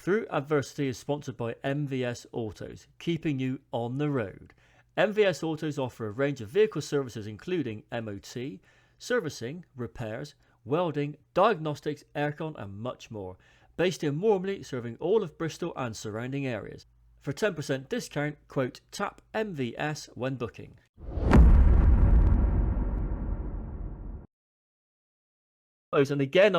Through Adversity is sponsored by MVS Autos, keeping you on the road. MVS Autos offer a range of vehicle services including MOT, servicing, repairs, welding, diagnostics, aircon and much more. Based in Wormley, serving all of Bristol and surrounding areas. For 10% discount, quote tap MVS when booking. And again,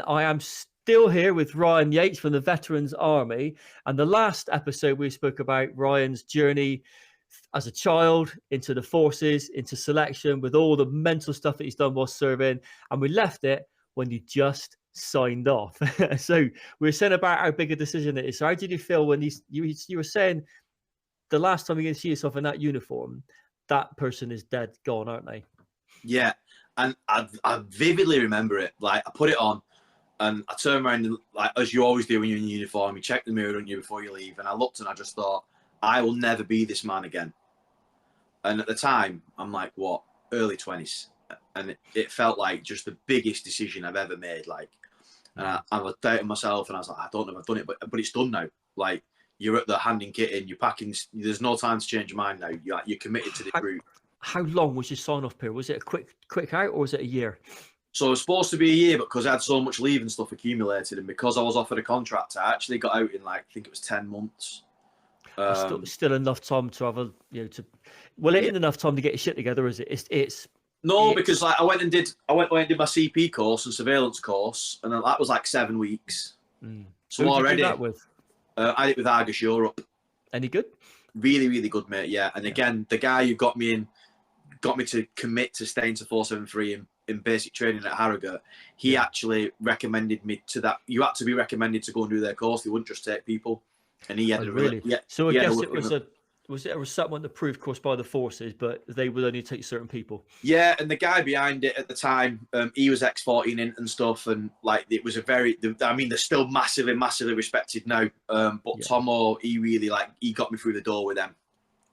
I am still here with Ryan Yates from the Veterans Army. And the last episode we spoke about Ryan's journey as a child into the forces, into selection, with all the mental stuff that he's done while serving. And we left it when you just signed off. So we were saying about how big a decision it is. So how did you feel when you were saying the last time you're going to see yourself in that uniform, that person is dead, gone, aren't they? Yeah. And I vividly remember it. Like, I put it on and I turned around and, like, as you always do when you're in uniform, you check the mirror, don't you, before you leave. And I looked and I just thought, I will never be this man again. And at the time, I'm like, what, early 20s. And it felt like just the biggest decision I've ever made. Like, and I was doubting myself and I was like, I don't know if I've done it, but it's done now. Like, you're at the handing kit in, you're packing, there's no time to change your mind now. You're committed to the group. How long was your sign-off period? Was it a quick out or was it a year? So it was supposed to be a year, but because I had so much leave and stuff accumulated and because I was offered a contract, I actually got out in, like, I think it was 10 months. Still enough time to have it ain't enough time to get your shit together, is it? Because like I went and did my CP course and surveillance course, and that was like 7 weeks. So who already, did you do that with? I did it with Argus Europe. Any good? Really, really good, mate. Yeah, and again, the guy who got me to commit to staying to 473 in basic training at Harrogate, he actually recommended me to that. You had to be recommended to go and do their course. They wouldn't just take people. And he had So I guess it was a resettlement approved course by the forces, but they would only take certain people. Yeah, and the guy behind it at the time, he was X14 and stuff, and like it was they're still massively respected now. But Tomo, he really he got me through the door with them.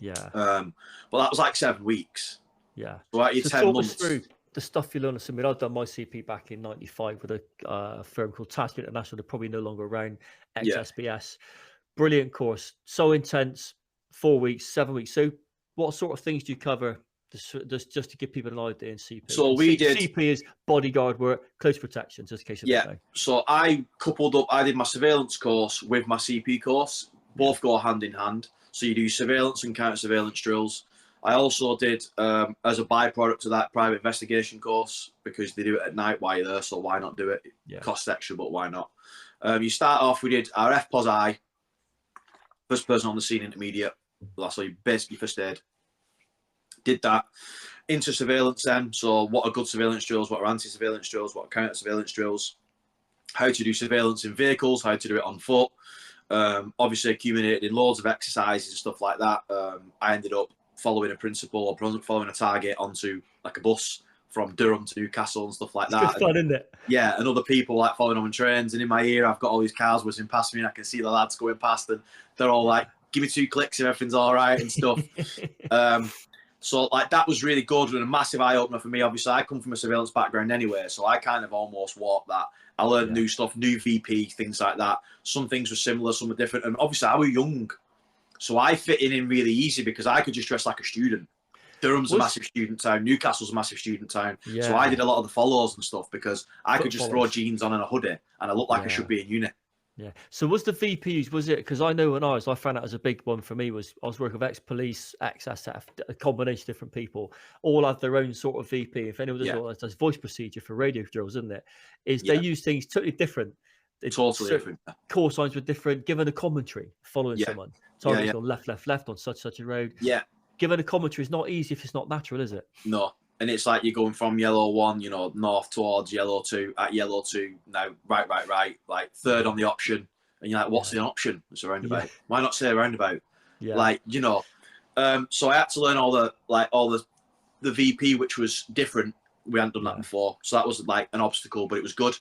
Yeah. But that was like 7 weeks. Yeah. So like 10 months. Through the stuff you learn. I've done my CP back in '95 with a firm called Task International. They're probably no longer around. XSBS. Brilliant course, so intense. 4 weeks, 7 weeks. So what sort of things do you cover just to give people an idea in CP? So we did CP is bodyguard work, close protection, just in case you don't know. So I did my surveillance course with my CP course. Both go hand in hand. So you do surveillance and counter surveillance drills. I also did as a byproduct of that private investigation course, because they do it at night while you're there, so why not do it? Costs extra, but why not? You start off, we did our FPOS I, first person on the scene, intermediate. That's all you basically first aid. Did that into surveillance then. So what are good surveillance drills? What are anti-surveillance drills? What are counter surveillance drills? How to do surveillance in vehicles? How to do it on foot? Obviously accumulated in loads of exercises and stuff like that. I ended up following a principal or following a target onto like a bus from Durham to Newcastle and stuff like that. It's good fun, isn't it? Yeah, and other people like following on trains, and in my ear I've got all these cars whizzing past me and I can see the lads going past and they're all like, give me 2 clicks if everything's all right and stuff. So like that was really good and a massive eye-opener for me. Obviously I come from a surveillance background anyway, so I kind of almost walked that. I learned new stuff, new VP, things like that. Some things were similar, some were different, and obviously I was young, so I fit in really easy because I could just dress like a student. Durham's a massive student town. Newcastle's a massive student town. Yeah. So I did a lot of the follows and stuff because I could just throw jeans on and a hoodie and I looked like I should be in uni. Yeah. So was the VPs, was it, because I know when I found out as a big one for me was I was working with ex-police, ex-SF, a combination of different people, all have their own sort of VP. If anyone does there's voice procedure for radio drills, isn't it? They use things totally different. Totally different. Call signs were different, given a commentary, following someone. Target's on left on such a road. Yeah. Given a commentary is not easy if it's not natural, is it? No. And it's like you're going from yellow 1, north towards yellow 2, at yellow 2, now right, like third on the option. And you're like, what's the option? It's a roundabout. Why not say a roundabout? Yeah. So I had to learn all the VP, which was different. We hadn't done that before. So that was like an obstacle, but it was good.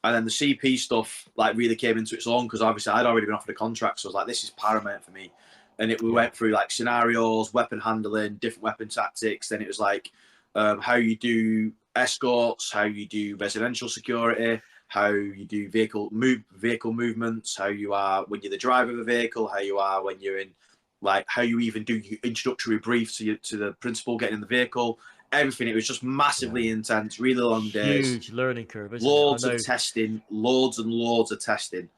And then the CP stuff really came into its own because obviously I'd already been offered a contract. So I was like, this is paramount for me. And we went through scenarios, weapon handling, different weapon tactics. Then it was how you do escorts, how you do residential security, how you do vehicle movements, how you are when you're the driver of a vehicle, how you are when you're in, like how you even do your introductory brief to the principal getting in the vehicle. Everything. It was just massively intense, really long days. Huge learning curve, isn't loads it? of testing, loads and loads of testing.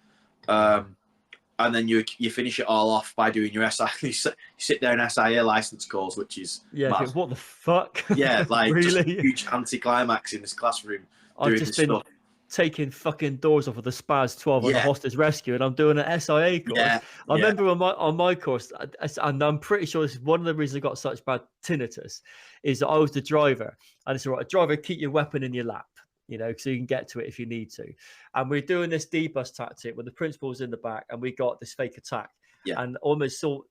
And then you finish it all off by doing your SI. You sit there in SIA license course, which is mad. What the fuck? Yeah, like really? just a huge anticlimax in this classroom. I've just been stuff. taking fucking doors off of the SPAS 12 on the hostage rescue, and I'm doing an SIA course. I remember on my course, and I'm pretty sure this is one of the reasons I got such bad tinnitus, is that I was the driver, and it's all right, driver, keep your weapon in your lap, so you can get to it if you need to. And we're doing this D-bus tactic where the principal was in the back, and we got this fake attack, and almost saw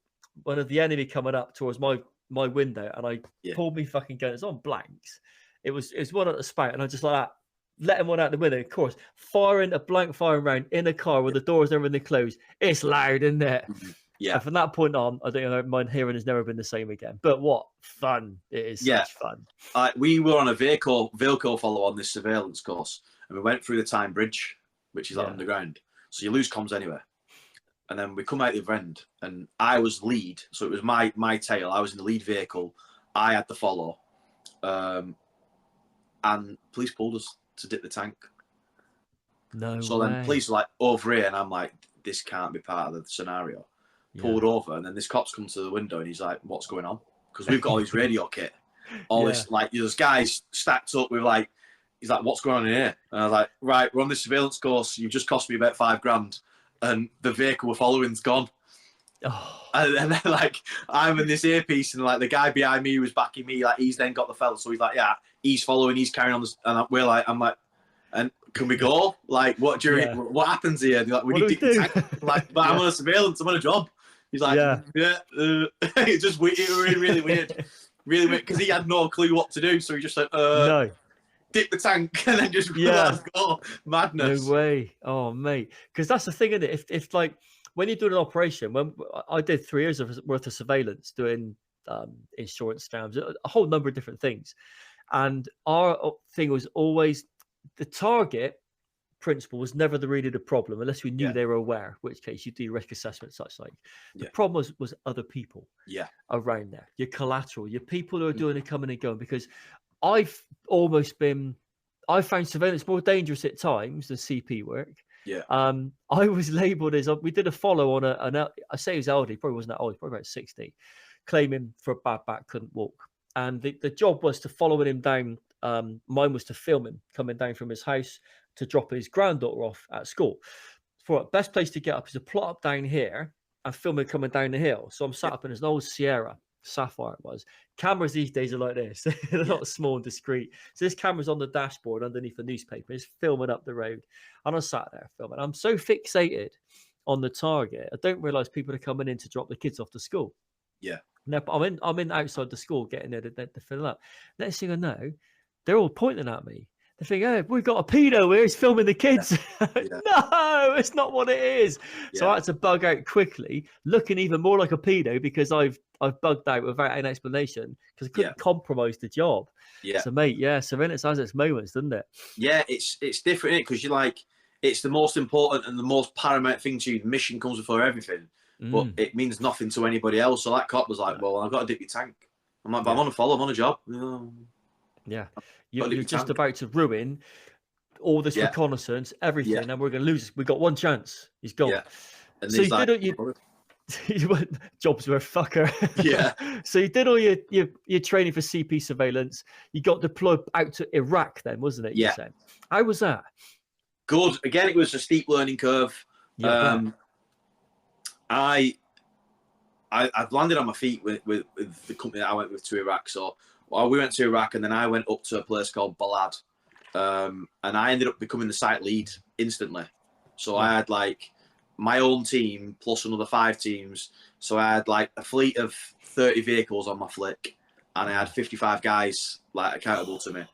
one of the enemy coming up towards my window, and I pulled me fucking gun. It's on blanks. It was one at the spout, and I just like that. Letting one out the window, of course, firing a blank firing round in a car with the doors and everything closed. It's loud, isn't it? Yeah. And from that point on, I think my hearing has never been the same again. But what fun it is! Such fun. We were on a vehicle follow on this surveillance course, and we went through the Tyne Bridge, which is like underground. So you lose comms anywhere. And then we come out the other end, and I was lead, so it was my tail. I was in the lead vehicle. I had the follow, and police pulled us to dip the tank. So then police are like over here, and I'm like, this can't be part of the scenario. Pulled over, and then this cop's come to the window, and he's like, what's going on? Because we've got all these radio kit, all this, like, there's guys stacked up with, like, he's like, what's going on in here? And I was like, right, we're on this surveillance course, you've just cost me about $5,000, and the vehicle we're following's gone. And then, like, I'm in this earpiece, and like the guy behind me was backing me, like, he's then got the fella, so he's like, yeah, he's following, he's carrying on this, and I'm like, and can we go? Like, what happens here? Like, we need to tank. Like, but I'm on a surveillance, I'm on a job. He's like, it's just weird, really weird, really weird, because he had no clue what to do, so he just said, no. Dip the tank and then just let us go. Madness. No way. Oh, mate, because that's the thing, isn't it? If like, when you're doing an operation, when I did 3 years worth of surveillance, doing insurance scams, a whole number of different things. And our thing was always the target principle was never really the problem, unless we knew they were aware, in which case you do risk assessment, such like. The problem was other people around there, your collateral, your people who are doing it coming and going. Because I found surveillance more dangerous at times than CP work. I was labelled as, we did a follow on I say he was elderly, probably wasn't that old, probably about 60, claiming for a bad back, couldn't walk. And the job was to follow him down. Mine was to film him coming down from his house to drop his granddaughter off at school. For best place to get up is to plot up down here and film him coming down the hill. So I'm sat up in an old Sierra Sapphire it was. Cameras these days are like this. They're not small and discreet. So this camera's on the dashboard underneath the newspaper. It's filming up the road. And I sat there filming. I'm so fixated on the target, I don't realise people are coming in to drop the kids off to school. No, I'm in outside the school getting there to fill up. Next thing I know, they're all pointing at me. They think, oh, we've got a pedo here. He's filming the kids. No, it's not what it is. So I had to bug out quickly, looking even more like a pedo because I've bugged out without an explanation because I couldn't compromise the job. So, mate, surveillance has its moments, doesn't it? Yeah, it's different because you're like, it's the most important and the most paramount thing to you. The mission comes before everything, but it means nothing to anybody else. So that cop was like, well, I've got to dip your tank. I'm like, but I'm on a follow, I'm on a job. You're just about to ruin all this reconnaissance, everything, and we're going to lose. We got one chance. He's gone. And so you went, jobs were a fucker. So you did all your training for CP surveillance. You got deployed out to Iraq then, wasn't it? You said. How was that? Good. Again, it was a steep learning curve. I've landed on my feet with the company that I went with to Iraq. So we went to Iraq, and then I went up to a place called Balad, and I ended up becoming the site lead instantly. So I had like my own team plus another 5 teams. So I had like a fleet of 30 vehicles on my flick, and I had 55 guys like accountable to me.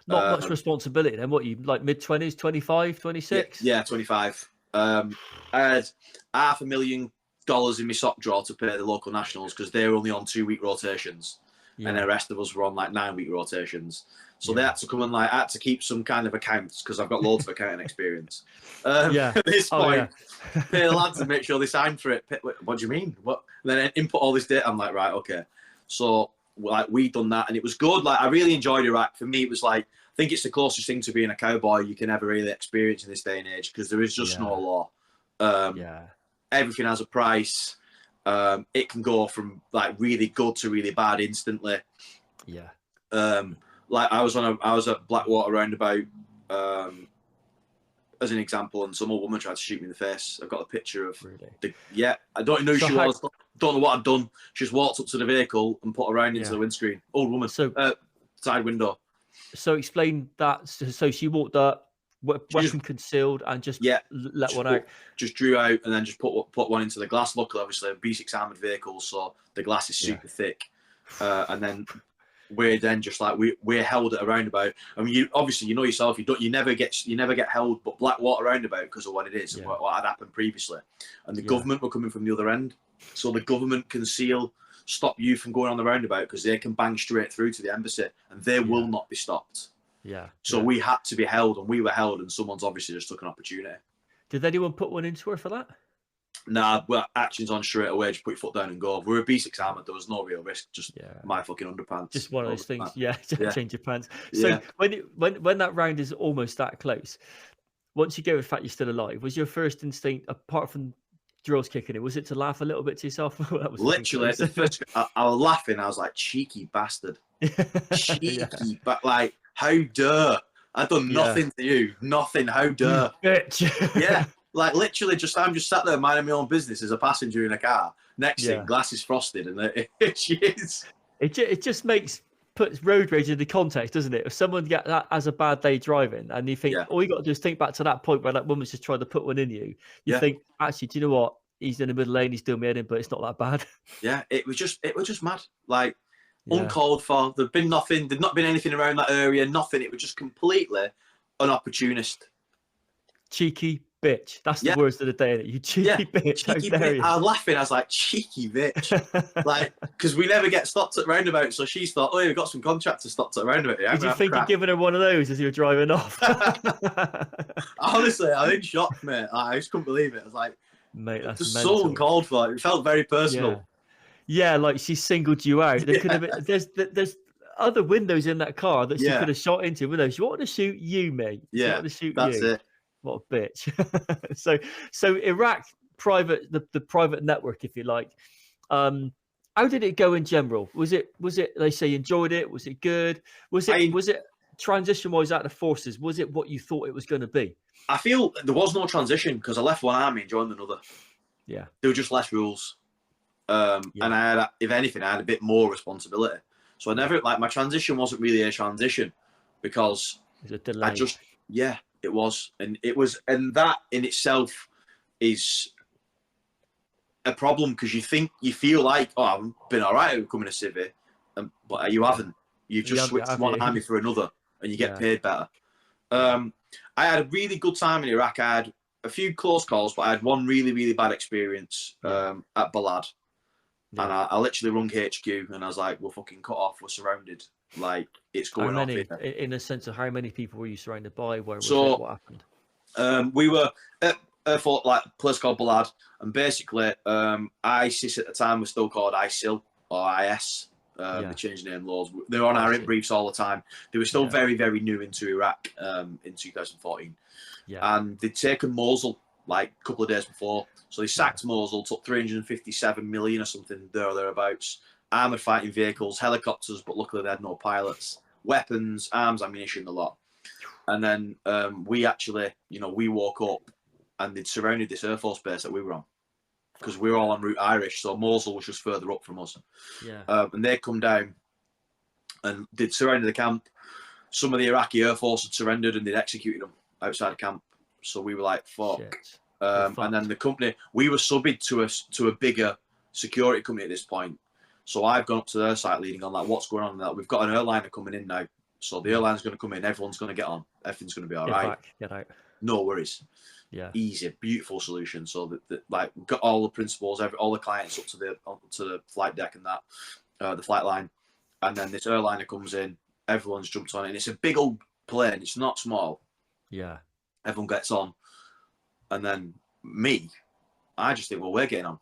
Not much responsibility then. What, you like mid-20s, 25, 26? Yeah, 25. I had $500,000 in my sock drawer to pay the local nationals because they were only on 2-week rotations. And the rest of us were on like 9-week rotations. So they had to come and I had to keep some kind of accounts because I've got loads of accounting experience. At this point, pay the lads and make sure they sign for it. What do you mean? What? And then input all this data. I'm like, right, okay. So we done that, and it was good. Like, I really enjoyed Iraq. For me, it was like, I think it's the closest thing to being a cowboy you can ever really experience in this day and age, because there is just no law. Everything has a price. It can go from like really good to really bad instantly. Like I was at Blackwater roundabout, as an example, and some old woman tried to shoot me in the face. I've got a picture of I don't know who she was. Don't know what I'd done. She just walked up to the vehicle and put her round into the windscreen. Old woman. So side window. So explain that. So she walked up, weapon concealed, and just let one out. Just drew out and then just put one into the glass. Luckily, obviously, a B6 armored vehicle, so the glass is super thick. And then we're then just like we're held at a roundabout. I mean, you know yourself. You never get held, but Blackwater roundabout because of what it is and what had happened previously, and the government were coming from the other end. So the government can stop you from going on the roundabout because they can bang straight through to the embassy and they will not be stopped. So we had to be held, and we were held, and someone's obviously just took an opportunity. Did anyone put one into her for that? Nah, well, action's on straight away. Just put your foot down and go. We're a B6 armored. There was no real risk. Just my fucking underpants. Just one of those things. Change your pants. So when that round is almost that close, once you get the fact you're still alive, was your first instinct, apart from drills kicking in, was it to laugh a little bit to yourself? That was literally the first. I was laughing. I was like, cheeky bastard, cheeky, but like, how dare! I've done nothing to you. Nothing. How dare, bitch. Like literally, I'm just sat there minding my own business as a passenger in a car. Next thing, glass is frosted, and she is. It just puts road rage into context, doesn't it? If someone has a bad day driving, and you think all you got to do is think back to that point where that woman's just trying to put one in you. You think, actually, do you know what? He's in the middle lane. He's doing me in, but it's not that bad. Yeah, it was just mad. Like uncalled for. There'd been nothing. There'd not been anything around that area. Nothing. It was just completely an opportunist. Cheeky bitch. That's the words of the day. You cheeky bitch. Cheeky bitch. I was laughing. I was like, cheeky bitch. Like, because we never get stopped at roundabout. So she thought, oh, yeah, we've got some contractors stopped at roundabout. Did you think you'd given her one of those as you were driving off? Honestly, I was in shock, mate. I just couldn't believe it. I was like, mate, that's just so uncalled for. It felt very personal. Yeah, like she singled you out. There could have been, there's other windows in that car that she could have shot into. Windows. She wanted to shoot you, mate. Yeah, wanted to shoot that's you. it. What a bitch. So Iraq private, the private network, if you like. How did it go in general? Was it they say you enjoyed it? Was it good? Was it transition wise out of the forces? Was it what you thought it was going to be? I feel there was no transition because I left one army and joined another. Yeah. There were just less rules. And I had, if anything, I had a bit more responsibility. So I never, like, my transition wasn't really a transition because it was a delay. It was. And that in itself is a problem because you feel like, oh, I've been all right becoming a civvy, but you haven't. You've just switched one army for another and you get paid better. I had a really good time in Iraq. I had a few close calls, but I had one really, really bad experience at Balad. Yeah. And I literally rung HQ and I was like, we're fucking cut off. We're surrounded. Like, it's going off here. In a sense of how many people were you surrounded by? Where was it? What happened? We were at a place called Balad. And basically, ISIS at the time was still called ISIL or IS. They changed name loads. They were on our briefs all the time. They were still very, very new into Iraq in 2014. Yeah. And they'd taken Mosul like a couple of days before. So they sacked Mosul, took 357 million or something there or thereabouts. Armoured fighting vehicles, helicopters, but luckily they had no pilots. Weapons, arms, ammunition, a lot. And then we actually, we woke up and they'd surrounded this Air Force base that we were on. Because we were all en route Irish, so Mosul was just further up from us. Yeah. And they'd come down and they'd surrounded the camp. Some of the Iraqi Air Force had surrendered and they'd executed them outside the camp. So we were like, fuck. And then the company, we were subbed to a bigger security company at this point. So I've gone up to their site leading on like, what's going on? That we've got an airliner coming in now. So the airline's going to come in. Everyone's going to get on. Everything's going to be all right. Get out. No worries. Yeah. Easy, beautiful solution. So that like we've got all the principals, all the clients up to the flight deck and that, the flight line, and then this airliner comes in everyone's jumped on it, and it's a big old plane. It's not small. Yeah. Everyone gets on, and then me, I just think, well, we're getting on.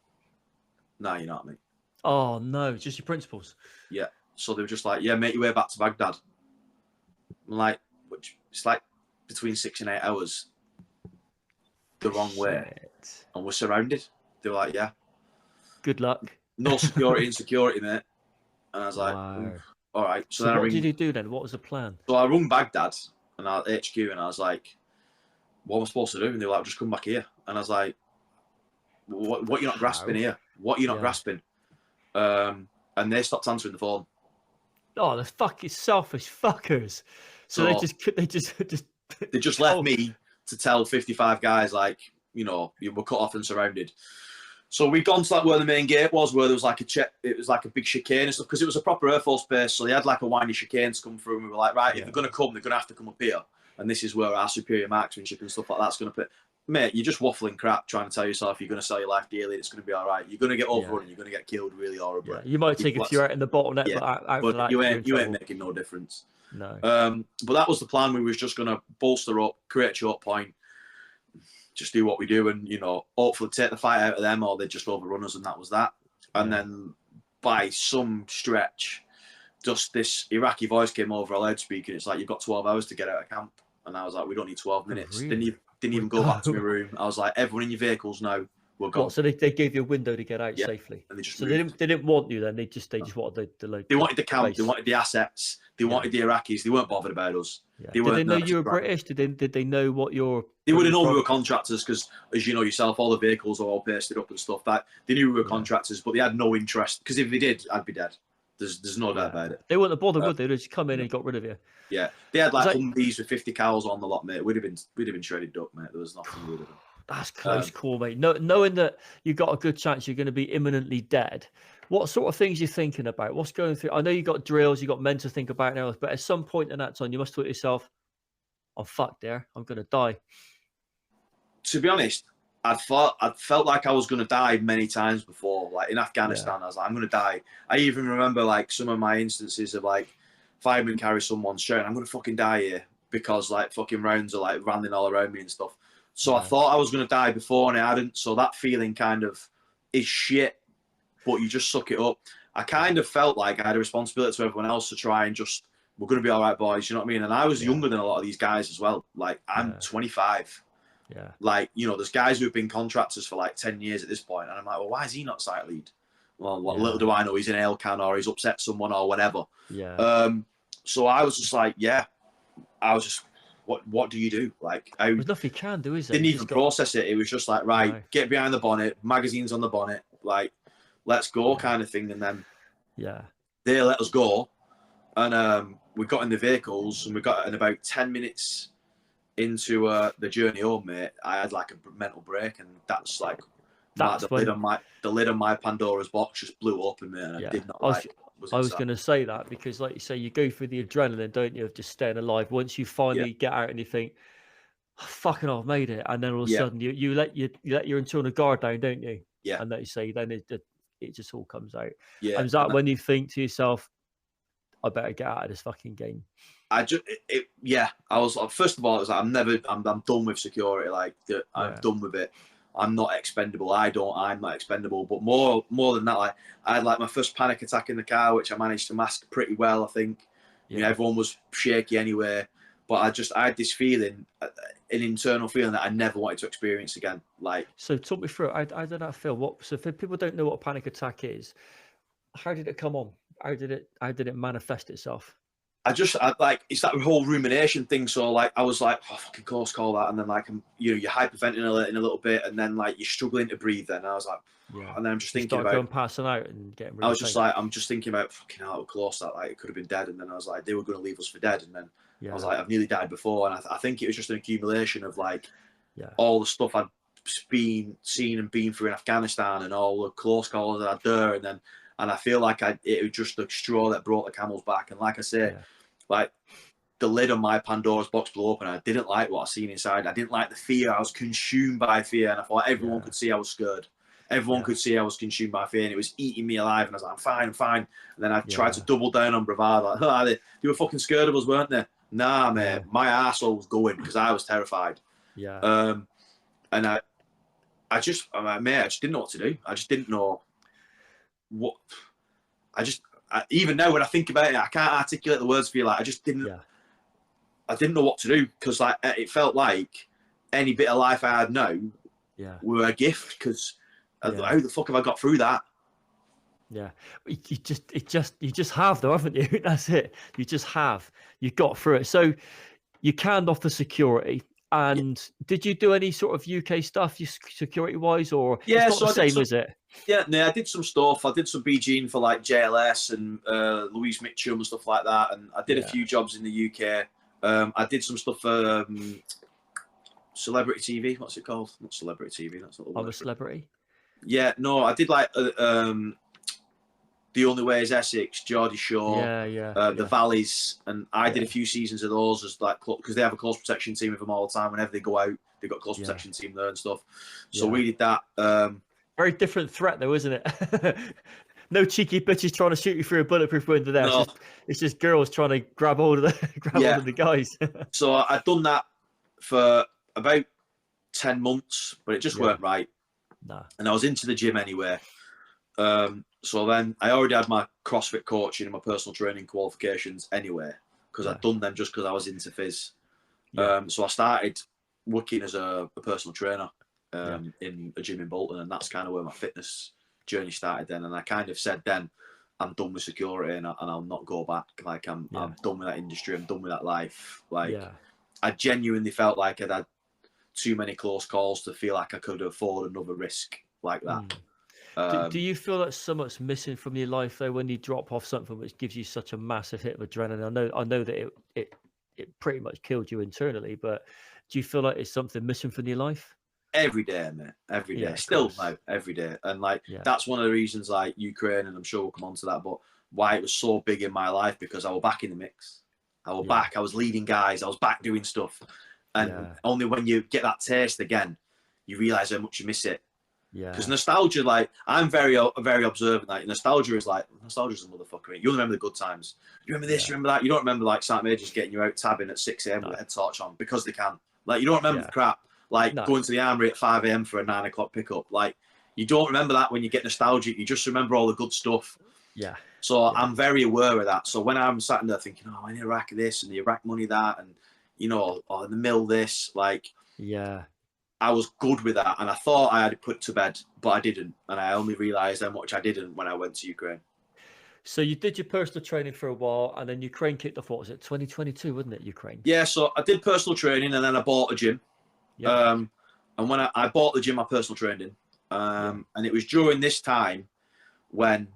No, you're not, mate. Oh no, just your principals. Yeah. So they were just like, yeah, make your way back to Baghdad. I'm like, which it's like between 6 and 8 hours the wrong way, and we're surrounded. They were like, yeah, good luck. No security and security, mate. And I was like, Wow. all right. So then what did you do then? What was the plan? So I rung Baghdad and HQ, and I was like, what am I supposed to do? And they were like, just come back here. And I was like, what you're not grasping here? What you're not grasping? And they stopped answering the phone. Oh, the fucking selfish fuckers. So they just left me to tell 55 guys, like, you know, you were cut off and surrounded. So we'd gone to like where the main gate was, where there was like it was like a big chicane and stuff, because it was a proper Air Force base. So they had like a windy chicane to come through, and we were like, right, if they're going to come, they're going to have to come up here. And this is where our superior marksmanship and stuff like that's going to put. Mate, you're just waffling crap trying to tell yourself you're going to sell your life dearly. It's going to be all right. You're going to get overrun and you're going to get killed really horribly. Yeah. You might take a few out in the bottleneck, but you ain't making no difference. No. But that was the plan. We was just going to bolster up, create a choke point, just do what we do, and, you know, hopefully take the fight out of them, or they'd just overrun us, and that was that. And then by some stretch, just this Iraqi voice came over a loudspeaker, and it's like, you've got 12 hours to get out of camp. And I was like, we don't need 12 minutes. Really? Didn't even go back to my room. I was like, everyone in your vehicles now, we're gone. So they gave you a window to get out safely. And they just they didn't want you then. They just wanted the They wanted the camp. They wanted the assets. They wanted the Iraqis. They weren't bothered about us. Yeah. Did they know you were British? Did they know what your? They would have known we were contractors, because, as you know yourself, all the vehicles are all pasted up and stuff. That they knew we were contractors, but they had no interest, because if they did, I'd be dead. There's no doubt about it. They wouldn't have bothered, would they? They'd just come in and got rid of you. Yeah, they had like Humvees with 50 cows on the lot, mate. We'd have been shredded up, mate. There was nothing we would have done. That's close call, mate. Knowing that you've got a good chance you're going to be imminently dead, what sort of things are you thinking about? What's going through? I know you got drills, you got men to think about now, but at some point in that time, you must thought to yourself, I'm fucked there. I'm going to die. To be honest, I'd felt like I was going to die many times before. Like in Afghanistan, I was like, I'm going to die. I even remember like some of my instances of like firemen carry someone shouting, I'm going to fucking die here, because like fucking rounds are like landing all around me and stuff. So I thought I was going to die before, and I hadn't. So that feeling kind of is shit, but you just suck it up. I kind of felt like I had a responsibility to everyone else to try and just, we're going to be all right, boys. You know what I mean? And I was younger than a lot of these guys as well. Like I'm 25. Yeah. Like, you know, there's guys who've been contractors for like 10 years at this point, and I'm like, well, why is he not site lead? Well, little do I know, he's in ale can, or he's upset someone, or whatever. Yeah. So I was just like, what do you do? Like, there's nothing you can do, is there? Didn't even process it. It was just like, right, get behind the bonnet, magazines on the bonnet, like, let's go, kind of thing. And then they let us go, and we got in the vehicles, and we got in about 10 minutes into the journey home, mate. I had like a mental break, and that's like the lid on my Pandora's box just blew open, mate. And I did not I was going to say that, because like you say, you go through the adrenaline, don't you, of just staying alive. Once you finally get out and you think, oh, fucking I've made it, and then all of a sudden you let your internal guard down, don't you? Yeah. And like you say, then it just all comes out. Yeah. And is that when you think to yourself, I better get out of this fucking game? I was like, first of all, it was like, I'm done with security. Like, I'm done with it. I'm not expendable. I'm not expendable. But more than that, like, I had like my first panic attack in the car, which I managed to mask pretty well, I think. You know, everyone was shaky anyway. But I had this feeling, an internal feeling that I never wanted to experience again. Like, so talk me through it. I don't know, Phil. So if people don't know what a panic attack is, how did it come on? How did it manifest itself? It's that whole rumination thing. So like, I was like, oh, fucking close call that. And then like, you're hyperventilating a little bit, and then like you're struggling to breathe. Then I was like, and then I'm just thinking about going passing out and getting. Really I'm just thinking about fucking how close that, like, it could have been dead. And then I was like, they were going to leave us for dead. And then I was like, I've nearly died before. And I think it was just an accumulation of like, all the stuff I'd seen and been through in Afghanistan, and all the close calls that I'd there. And I feel like it was just the straw that brought the camel's back. And like I say, like, the lid on my Pandora's box blew open. I didn't like what I seen inside. I didn't like the fear. I was consumed by fear, and I thought everyone could see I was scared. Everyone could see I was consumed by fear, and it was eating me alive. And I was like, I'm fine, I'm fine. And then I tried to double down on bravado. Like, oh, they were fucking scared of us, weren't they? Nah, mate. My arsehole was going because I was terrified. Yeah. And I just didn't know what to do. I just didn't know what. Even now when I think about it, I can't articulate the words for you. Like, I just didn't. I didn't know what to do because like it felt like any bit of life I had now were a gift. Because how the fuck have I got through that? Yeah, you just have though, haven't you? That's it. You just have. You got through it. So you canned off the security. And did you do any sort of UK stuff, security wise, or it's not the same, is it? Yeah, no, I did some stuff. I did some BGing for like JLS and Louise Mitchum and stuff like that. And I did a few jobs in the UK. I did some stuff for Celebrity TV. What's it called? Not Celebrity TV. That's not the word. I'm a Celebrity. Yeah, no, I did like The Only Way Is Essex, Geordie Shore, The Valleys, and I did a few seasons of those as like because they have a close protection team with them all the time. Whenever they go out, they've got a close protection team there and stuff. So we did that. Very different threat though, isn't it? No cheeky bitches trying to shoot you through a bulletproof window there. No. It's just girls trying to grab hold of the guys. So I'd done that for about 10 months, but it just weren't right. Nah. And I was into the gym anyway. So then I already had my CrossFit coaching and my personal training qualifications anyway, because I'd done them just because I was into phys. So I started working as a personal trainer in a gym in Bolton, and that's kind of where my fitness journey started then. And I kind of said then, I'm done with security and I'll not go back. Like I'm done with that industry. I'm done with that life. Like I genuinely felt like I'd had too many close calls to feel like I could afford another risk like that. Do you feel that so much missing from your life though when you drop off something which gives you such a massive hit of adrenaline? I know that it pretty much killed you internally, but do you feel like it's something missing from your life? Every day, mate. Every day. Still now, every day. And like that's one of the reasons like Ukraine, and I'm sure we'll come on to that, but why it was so big in my life, because I was back in the mix. I was back. I was leading guys. I was back doing stuff. And only when you get that taste again, you realise how much you miss it. Yeah. Because nostalgia, like I'm very observant. Like nostalgia's a motherfucker. You remember the good times. You remember this. You remember that. You don't remember like Saint Majors getting you out tabbing at 6 a.m. with a head torch on because they can. Like you don't remember the crap. Like going to the armory at 5 a.m. for a 9 o'clock pickup. Like you don't remember that when you get nostalgic. You just remember all the good stuff. Yeah. So I'm very aware of that. So when I'm sat in there thinking, oh, in Iraq this and the Iraq money that, and you know, or the mill this, like I was good with that, and I thought I had it put to bed, but I didn't, and I only realised how much I didn't when I went to Ukraine. So you did your personal training for a while, and then Ukraine kicked off. What was it, 2022, wasn't it, Ukraine? Yeah, so I did personal training, and then I bought a gym. Yeah. And when I bought the gym, I personal trained in, and it was during this time when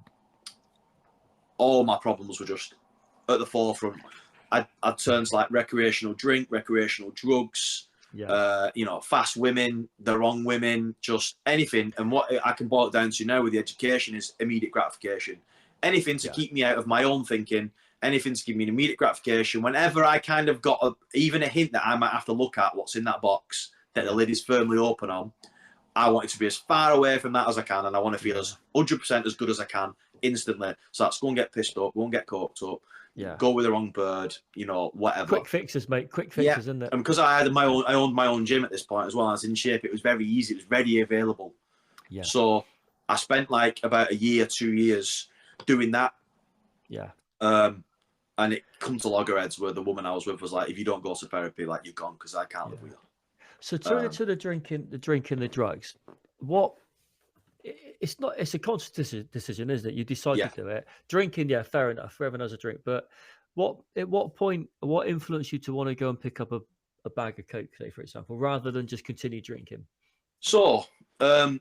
all my problems were just at the forefront. I'd turned to like recreational drink, recreational drugs, you know, fast women, the wrong women, just anything. And what I can boil it down to now with the education is immediate gratification. Anything to keep me out of my own thinking, anything to give me an immediate gratification. Whenever I kind of got even a hint that I might have to look at what's in that box that the lid is firmly open on, I want it to be as far away from that as I can, and I want to feel as 100% as good as I can instantly. So that's go and get pissed up, go and get coked up. Go with the wrong bird, you know, whatever. Quick fixes, mate. Quick fixes, isn't it? And because I owned my own gym at this point as well. I was in shape. It was very easy. It was ready available. Yeah. So I spent like about a year, 2 years doing that. Yeah. And it come to loggerheads where the woman I was with was like, "If you don't go to therapy, like you're gone because I can't live with you." So turning to the drinking, the drugs. What? It's a conscious decision, isn't it? You decide to do it. Drinking, fair enough. Everyone has a drink, but at what point, what influenced you to want to go and pick up a bag of Coke, say, for example, rather than just continue drinking? So, the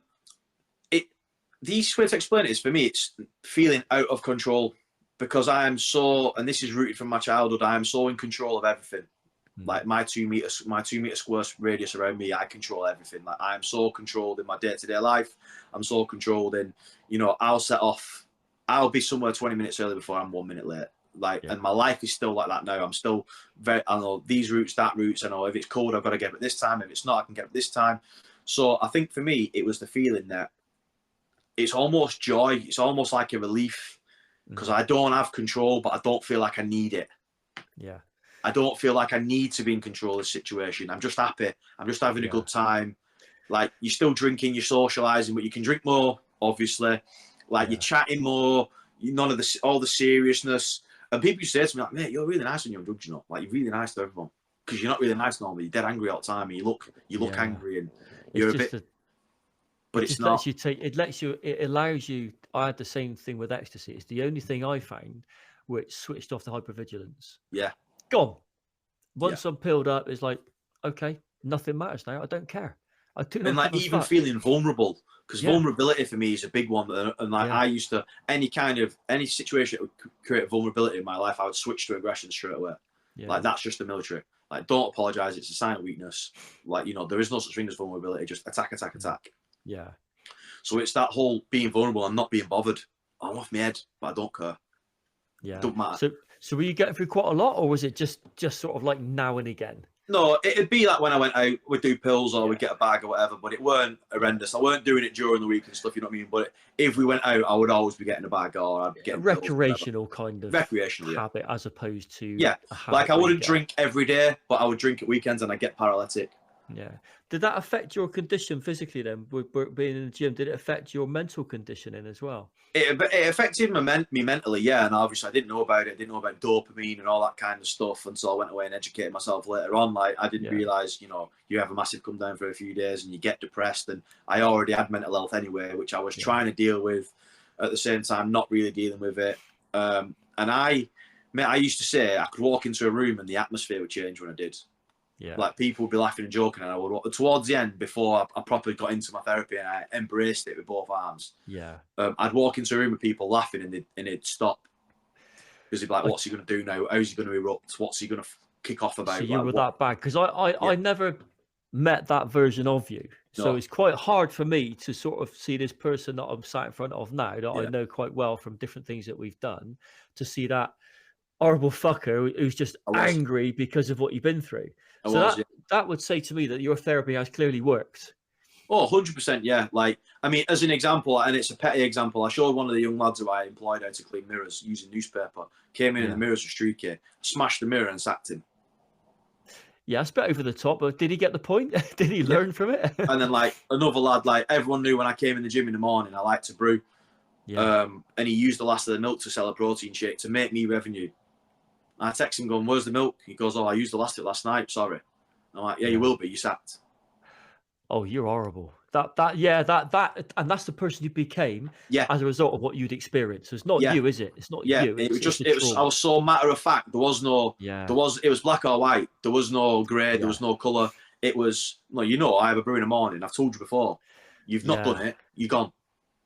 easiest way to explain it is, for me, it's feeling out of control, because I am so, and this is rooted from my childhood, I am so in control of everything. Like my 2 meter square radius around me, I control everything. Like I am so controlled in my day-to-day life. I'm so controlled in, you know, I'll be somewhere 20 minutes early before I'm 1 minute late. Like, and my life is still like that now. I'm still I know these routes, that routes. I know if it's cold, I've got to get up at this time. If it's not, I can get up this time. So I think for me, it was the feeling that it's almost joy. It's almost like a relief because I don't have control, but I don't feel like I need it. Yeah. I don't feel like I need to be in control of the situation. I'm just happy. I'm just having a good time. Like, you're still drinking, you're socialising, but you can drink more, obviously. Like, you're chatting more, none of all the seriousness. And people say to me, like, mate, you're really nice when you're on drugs, you know. Like, you're really nice to everyone. Because you're not really nice normally. You're dead angry all the time. And you look angry, and you're a bit... But it's not. It allows you. I had the same thing with ecstasy. It's the only thing I found which switched off the hypervigilance. Yeah. Gone. Once I'm pilled up, it's like, okay, nothing matters now. I don't care. I do not. And like, even feeling vulnerable, because vulnerability for me is a big one. And like, I used to, any situation that would create vulnerability in my life, I would switch to aggression straight away. Yeah. Like, that's just the military. Like, don't apologize. It's a sign of weakness. Like, you know, there is no such thing as vulnerability. Just attack. Yeah. So it's that whole being vulnerable and not being bothered. I'm off my head, but I don't care. Yeah. Don't matter. So were you getting through quite a lot, or was it just sort of like now and again? No, it'd be like when I went out, we'd do pills or we'd get a bag or whatever, but it weren't horrendous. I weren't doing it during the week and stuff, you know what I mean? But if we went out, I would always be getting a bag or I'd get a recreational kind of habit as opposed to like, I wouldn't drink every day, but I would drink at weekends and I'd get paralytic. Yeah. Did that affect your condition physically then, with being in the gym? Did it affect your mental conditioning as well? It affected me mentally, yeah. And obviously I didn't know about it. I didn't know about dopamine and all that kind of stuff until I went away and educated myself later on. Like, I didn't realise, you know, you have a massive come down for a few days and you get depressed. And I already had mental health anyway, which I was trying to deal with at the same time, not really dealing with it. And I used to say I could walk into a room and the atmosphere would change when I did. Yeah. Like, people would be laughing and joking, and I would, towards the end, before I properly got into my therapy and I embraced it with both arms. Yeah. I'd walk into a room with people laughing and they'd stop. Because they'd be like, what's he going to do now? How's he going to erupt? What's he going to kick off about? So you were that bad? Because I never met that version of you. So it's quite hard for me to sort of see this person that I'm sat in front of now, that I know quite well from different things that we've done, to see that horrible fucker who's just angry because of what you've been through. That would say to me that your therapy has clearly worked. Oh, 100%, yeah. Like, I mean, as an example, and it's a petty example, I showed one of the young lads who I employed how to clean mirrors using newspaper. Came in and the mirrors were streaky, smashed the mirror and sacked him. Yeah, it's a bit over the top, but did he get the point? Did he learn from it? And then, like, another lad, like, everyone knew when I came in the gym in the morning, I like to brew. Yeah. And he used the last of the milk to sell a protein shake to make me revenue. I text him going, where's the milk? He goes, oh, I used the last of it last night. Sorry. I'm like, yeah, you will be. You sacked. Oh, you're horrible. And that's the person you became as a result of what you'd experienced. So it's not you, is it? It's not you. I was so matter of fact. There was no, it was black or white. There was no grey. There was no colour. It was, no, you know, I have a brew in the morning. I've told you before. You've not done it. You're gone.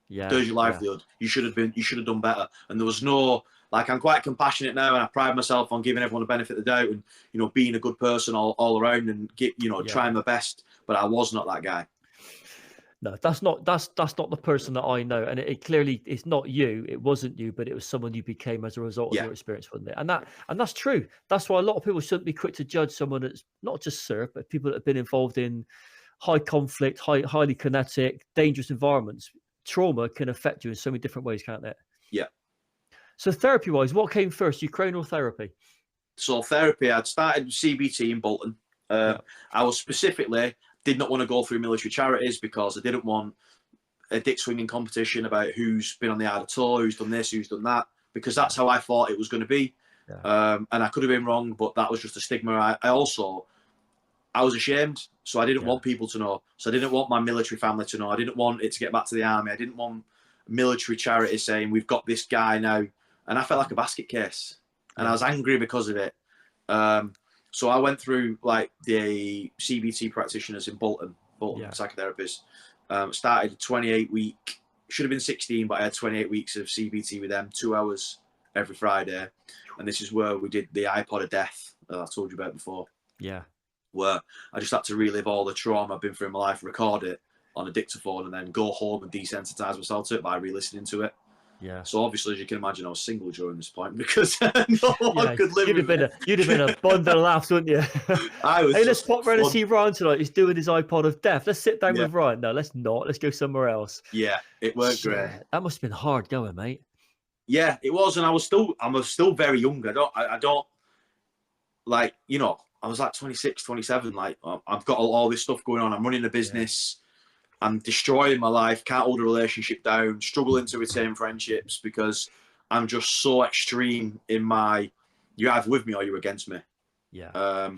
Yeah. There's your livelihood. You should have done better. And there was no, like, I'm quite compassionate now, and I pride myself on giving everyone the benefit of the doubt and, you know, being a good person all around and trying my best. But I was not that guy. No, that's not the person that I know, and it clearly it's not you. It wasn't you, but it was someone you became as a result of your experience, wasn't it? And that's true. That's why a lot of people shouldn't be quick to judge someone that's not just served, but people that have been involved in high conflict, highly kinetic, dangerous environments. Trauma can affect you in so many different ways, can't it? Yeah. So therapy-wise, what came first, Ukraine or therapy? So therapy, I'd started with CBT in Bolton. I was specifically did not want to go through military charities because I didn't want a dick swinging competition about who's been on the Isle of Tour, who's done this, who's done that, because that's how I thought it was going to be. Yeah. And I could have been wrong, but that was just a stigma. I was ashamed, so I didn't want people to know. So I didn't want my military family to know. I didn't want it to get back to the army. I didn't want military charities saying, we've got this guy now. And I felt like a basket case. And I was angry because of it. So I went through, like, the CBT practitioners in Bolton psychotherapists. Started a 28-week, should have been 16, but I had 28 weeks of CBT with them, 2 hours every Friday. And this is where we did the Ipod of Death that I told you about before. Yeah. Where I just had to relive all the trauma I've been through in my life, record it on a dictaphone, and then go home and desensitize myself to it by re-listening to it. Yeah. So obviously, as you can imagine, I was single during this point because no one could live with me. You'd have been a bundle of laughs, wouldn't you? I was Hey, let's just pop round and fun. see Ryan tonight. He's doing his Ipod of Death. Let's sit down Yeah. with Ryan. No, let's not. Let's go somewhere else. Yeah, it worked Shit, great. that must have been hard going, mate. Yeah, it was, and I was still very young. I don't like, you know, I was like 26, 27. Like, I've got all this stuff going on. I'm running a business. I'm destroying my life. Can't hold a relationship down. Struggling to retain friendships because I'm just so extreme in my. You're either with me or you're against me. Yeah.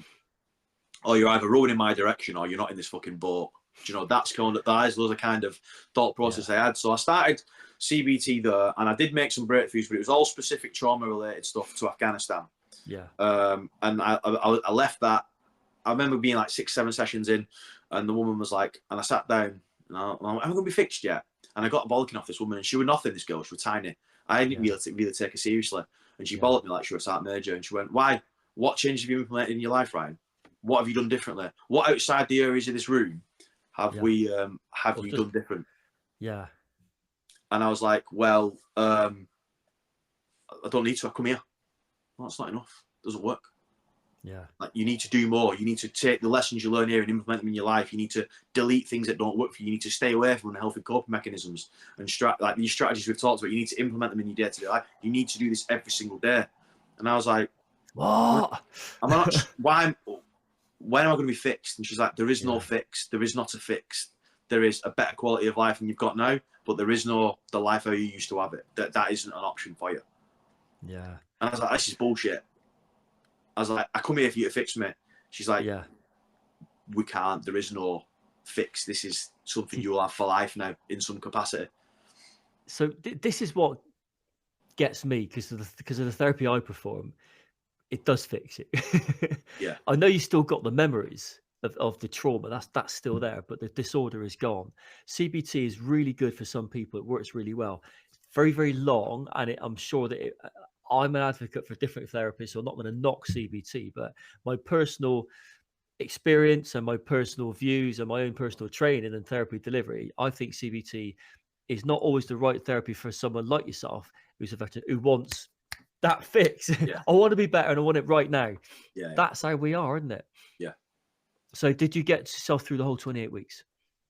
Or you're either rowing in my direction or you're not in this fucking boat. Do you know, that's kind of those are kind of thought process I had. So I started CBT there, and I did make some breakthroughs, but it was all specific trauma related stuff to Afghanistan. Yeah. And I left that. I remember being like 6-7 sessions in, and the woman was like, and I sat down, and I'm going to be fixed yet. And I got a bollocking off this woman, and she was nothing. This girl, she was tiny. I didn't really take her seriously, and she bollocked me like she was a sergeant major, and she went, "Why? What change have you implemented in your life, Ryan? What have you done differently? What outside the areas of this room have you done different?" Yeah. And I was like, "Well, I don't need to. I come here. Well, that's not enough. It doesn't work. Yeah. Like, you need to do more. You need to take the lessons you learn here and implement them in your life. You need to delete things that don't work for you. You need to stay away from unhealthy coping mechanisms and like these strategies we've talked about. You need to implement them in your day-to-day life. You need to do this every single day." And I was like, "What? When am I going to be fixed?" And she's like, "There is no fix. There is not a fix. There is a better quality of life than you've got now, but there is no the life how you used to have it. That isn't an option for you." Yeah. And I was like, "This is bullshit." I was like, "I come here for you to fix me." She's like, Yeah. "We can't. There is no fix. This is something you'll have for life now in some capacity." So this is what gets me because of the therapy I perform. It does fix it. Yeah. I know you still got the memories of the trauma. That's still there, but the disorder is gone. CBT is really good for some people. It works really well. It's very, very long, and I'm sure that I'm an advocate for different therapists, so I'm not going to knock CBT, but my personal experience and my personal views and my own personal training and therapy delivery, I think CBT is not always the right therapy for someone like yourself who's a veteran who wants that fix. Yeah. I want to be better and I want it right now. Yeah. That's how we are, isn't it? Yeah. So did you get yourself through the whole 28 weeks?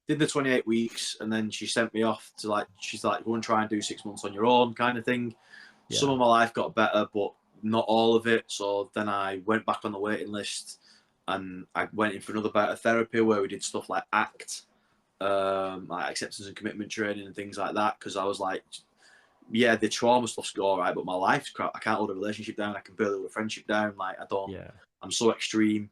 Did the 28 weeks, and then she sent me off to she's like, "Go and try and do 6 months on your own," kind of thing. Yeah. Some of my life got better, but not all of it. So then I went back on the waiting list, and I went in for another bout of therapy where we did stuff like ACT, like acceptance and commitment training and things like that. Because I was like, yeah, the trauma stuff's all right, but my life's crap. I can't hold a relationship down. I can barely hold a friendship down. Like, I don't. Yeah. I'm so extreme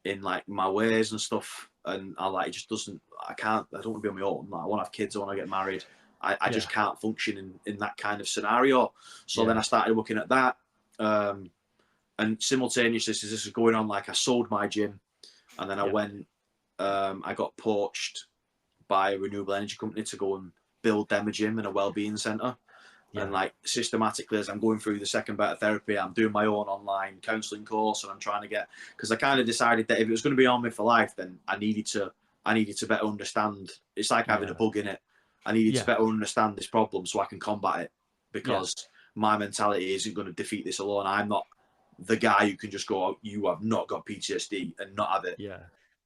in like my ways and stuff, and I like it just doesn't. I can't. I don't want to be on my own. Like, I want to have kids. I want to get married. I just can't function in that kind of scenario. So then I started looking at that, and simultaneously, as this was going on, like I sold my gym, and then I went. I got poached by a renewable energy company to go and build them a gym and a wellbeing centre. Yeah. And like systematically, as I'm going through the second bout of therapy, I'm doing my own online counselling course, and I'm trying to get, because I kind of decided that if it was going to be on me for life, then I needed to better understand. It's like having a bug in it. I needed to better understand this problem so I can combat it, because my mentality isn't going to defeat this alone. I'm not the guy who can just go, "Oh, you have not got PTSD," and not have it. Yeah.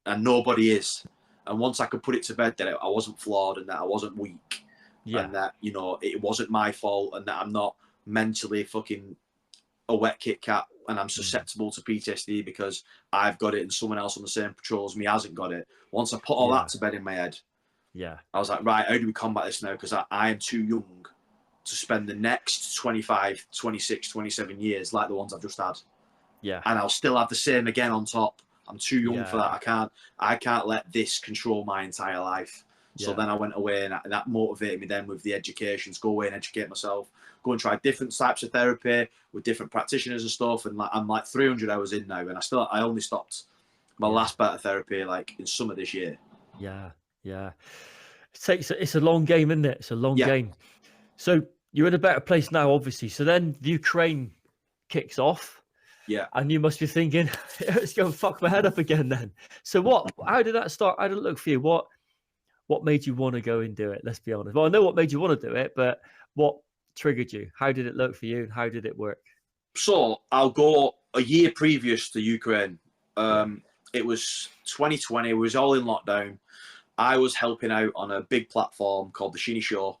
And nobody is. And once I could put it to bed that I wasn't flawed and that I wasn't weak, and that, you know, it wasn't my fault, and that I'm not mentally fucking a wet Kit Kat and I'm susceptible to PTSD because I've got it and someone else on the same patrol as me hasn't got it. Once I put all that to bed in my head, I was like, right, how do we combat this now? Because I am too young to spend the next 25, 26, 27 years like the ones I've just had. Yeah. And I'll still have the same again on top. I'm too young for that. I can't let this control my entire life. So then I went away, and that motivated me then with the education, to go away and educate myself, go and try different types of therapy with different practitioners and stuff. And like, I'm like 300 hours in now, and I only stopped my last bout of therapy like in summer this year. Yeah. It's a long game, isn't it? It's a long game. So you're in a better place now, obviously. So then the Ukraine kicks off. Yeah. And you must be thinking, let's go and fuck my head up again then. So how did that start? How did it look for you? What made you want to go and do it? Let's be honest. Well, I know what made you want to do it, but what triggered you? How did it look for you? How did it work? So I'll go a year previous to Ukraine. It was 2020. We was all in lockdown. I was helping out on a big platform called the Shinny Show.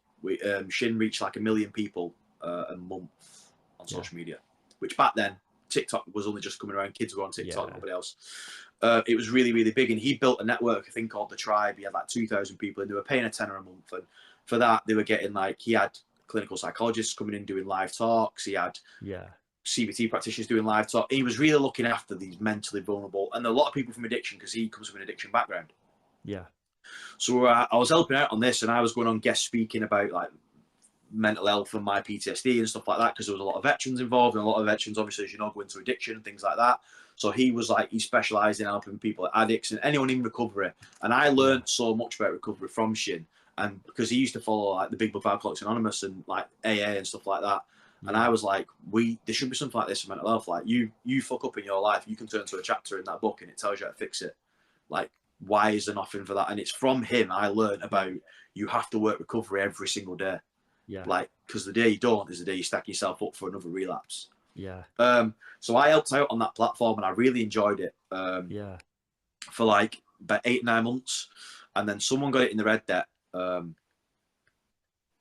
Shin reached like 1 million people a month on social media, which back then TikTok was only just coming around. Kids were on TikTok, nobody else. It was really, really big, and he built a network, I think, called The Tribe. He had like 2,000 people, and they were paying a tenner a month, and for that they were getting like, he had clinical psychologists coming in doing live talks. He had CBT practitioners doing live talk. He was really looking after these mentally vulnerable, and a lot of people from addiction, because he comes from an addiction background. So I was helping out on this, and I was going on guest speaking about like mental health and my PTSD and stuff like that, because there was a lot of veterans involved, and a lot of veterans, obviously, as you know, go into addiction and things like that. So he was like, he specialised in helping people, addicts and anyone in recovery. And I learned so much about recovery from Shin, and because he used to follow like the Big Book of Alcoholics Anonymous and like AA and stuff like that. And I was like, there should be something like this in mental health. Like you fuck up in your life, you can turn to a chapter in that book and it tells you how to fix it. Like, why is there nothing for that? And it's from him I learned about, you have to work recovery every single day. Like, because the day you don't is the day you stack yourself up for another relapse. So I helped out on that platform, and I really enjoyed it. For like about 8-9 months, and then someone got it in the red that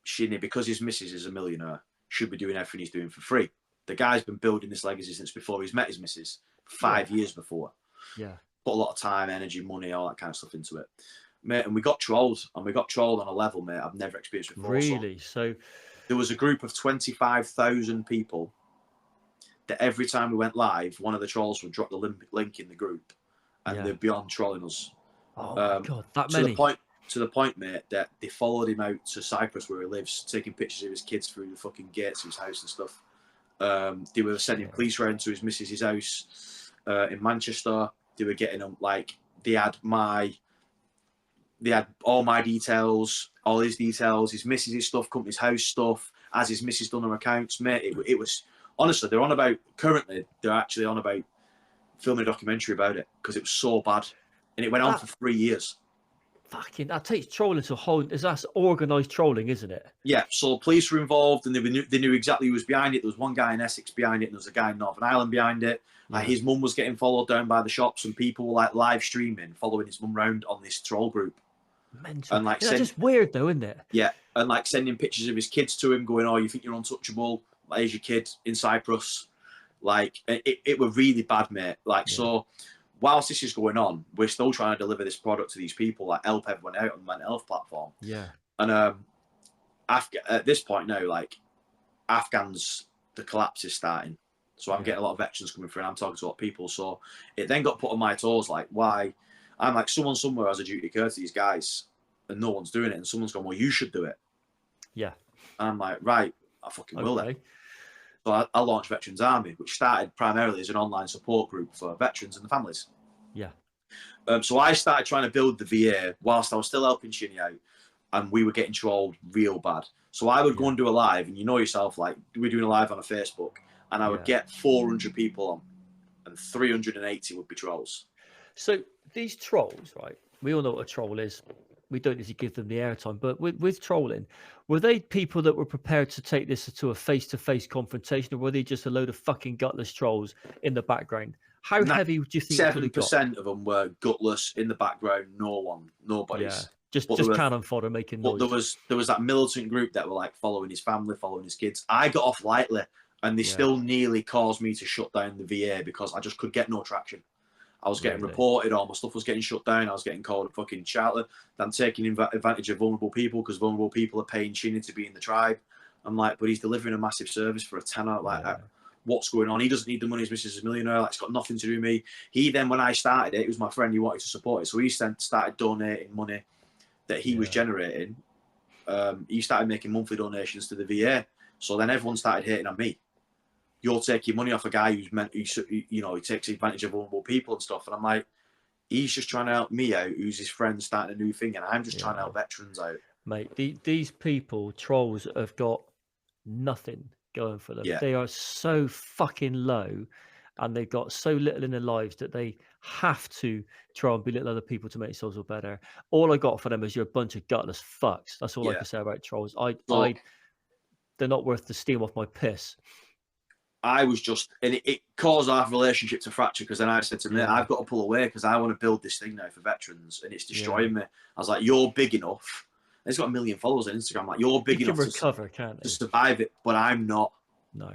Shinny, because his missus is a millionaire, should be doing everything he's doing for free. The guy's been building this legacy since before he's met his missus, 5 years before. Put a lot of time, energy, money, all that kind of stuff into it, mate. And we got trolled, on a level, mate, I've never experienced before. Really? So there was a group of 25,000 people that every time we went live, one of the trolls would drop the link in the group, and they'd be on trolling us. Oh my God, that many. To the point, mate, that they followed him out to Cyprus where he lives, taking pictures of his kids through the fucking gates of his house and stuff. They were sending police round to his missus' house in Manchester. They were getting them, like, they had all my details, all his details, his missus' stuff, company's house stuff, as his missus done her accounts, mate. It was, honestly, currently they're actually on about filming a documentary about it, because it was so bad. And it went on for 3 years. Fucking, that takes trolling to a whole, that's organised trolling, isn't it? Yeah, so police were involved, and they knew exactly who was behind it. There was one guy in Essex behind it, and there was a guy in Northern Ireland behind it. His mum was getting followed down by the shops, and people were like live streaming, following his mum round on this troll group. Mental. And like, that's just weird though, isn't it? Yeah, and like sending pictures of his kids to him, going, "Oh, you think you're untouchable? Like, here's your kid in Cyprus." Like, it were really bad, mate. Like, so whilst this is going on, we're still trying to deliver this product to these people, like help everyone out on the mental health platform. And at this point now, like, Afghans, the collapse is starting. So I'm getting a lot of veterans coming through, and I'm talking to a lot of people. So it then got put on my toes, like, why? I'm like, someone somewhere has a duty to care to these guys, and no one's doing it. And someone's gone, well, you should do it. And I'm like, right, I fucking will then. So I launched Veterans Army, which started primarily as an online support group for veterans and the families. So I started trying to build the VA whilst I was still helping Shinny out, and we were getting trolled real bad. So I would go and do a live, and you know yourself, like, we're doing a live on a Facebook, and I would get 400 people on, and 380 would be trolls. So these trolls, right? We all know what a troll is. We don't need to give them the airtime, but with trolling, were they people that were prepared to take this to a face-to-face confrontation, or were they just a load of fucking gutless trolls in the background? How heavy do you think 7% of them were gutless in the background? Nobody's. Just cannon fodder making noise. But there was that militant group that were like following his family, following his kids. I got off lightly, and they still nearly caused me to shut down the VA because I just could get no traction. I was getting reported, all my stuff was getting shut down. I was getting called a fucking charter. I'm taking advantage of vulnerable people because vulnerable people are paying Shinny to be in the tribe. I'm like, but he's delivering a massive service for a tenner. Like, what's going on? He doesn't need the money. His missus is a millionaire. Like, it's got nothing to do with me. He then, when I started it was my friend. He wanted to support it, so he started donating money that he was generating. He started making monthly donations to the VA. So then everyone started hating on me. You're taking money off a guy he takes advantage of vulnerable people and stuff. And I'm like, he's just trying to help me out, who's his friend starting a new thing, and I'm just trying to help veterans out. Mate, these people, trolls, have got nothing going for them. They are so fucking low, and they've got so little in their lives that they have to try and belittle other people to make themselves feel better. All I got for them is you're a bunch of gutless fucks. That's all I can say about trolls. they're not worth the steam off my piss. I was just, and it caused our relationship to fracture, because then I said to him, I've got to pull away because I want to build this thing now for veterans, and it's destroying me. I was like, you're big enough. He's got 1 million followers on Instagram. Like, you're big enough to survive it, but I'm not. No.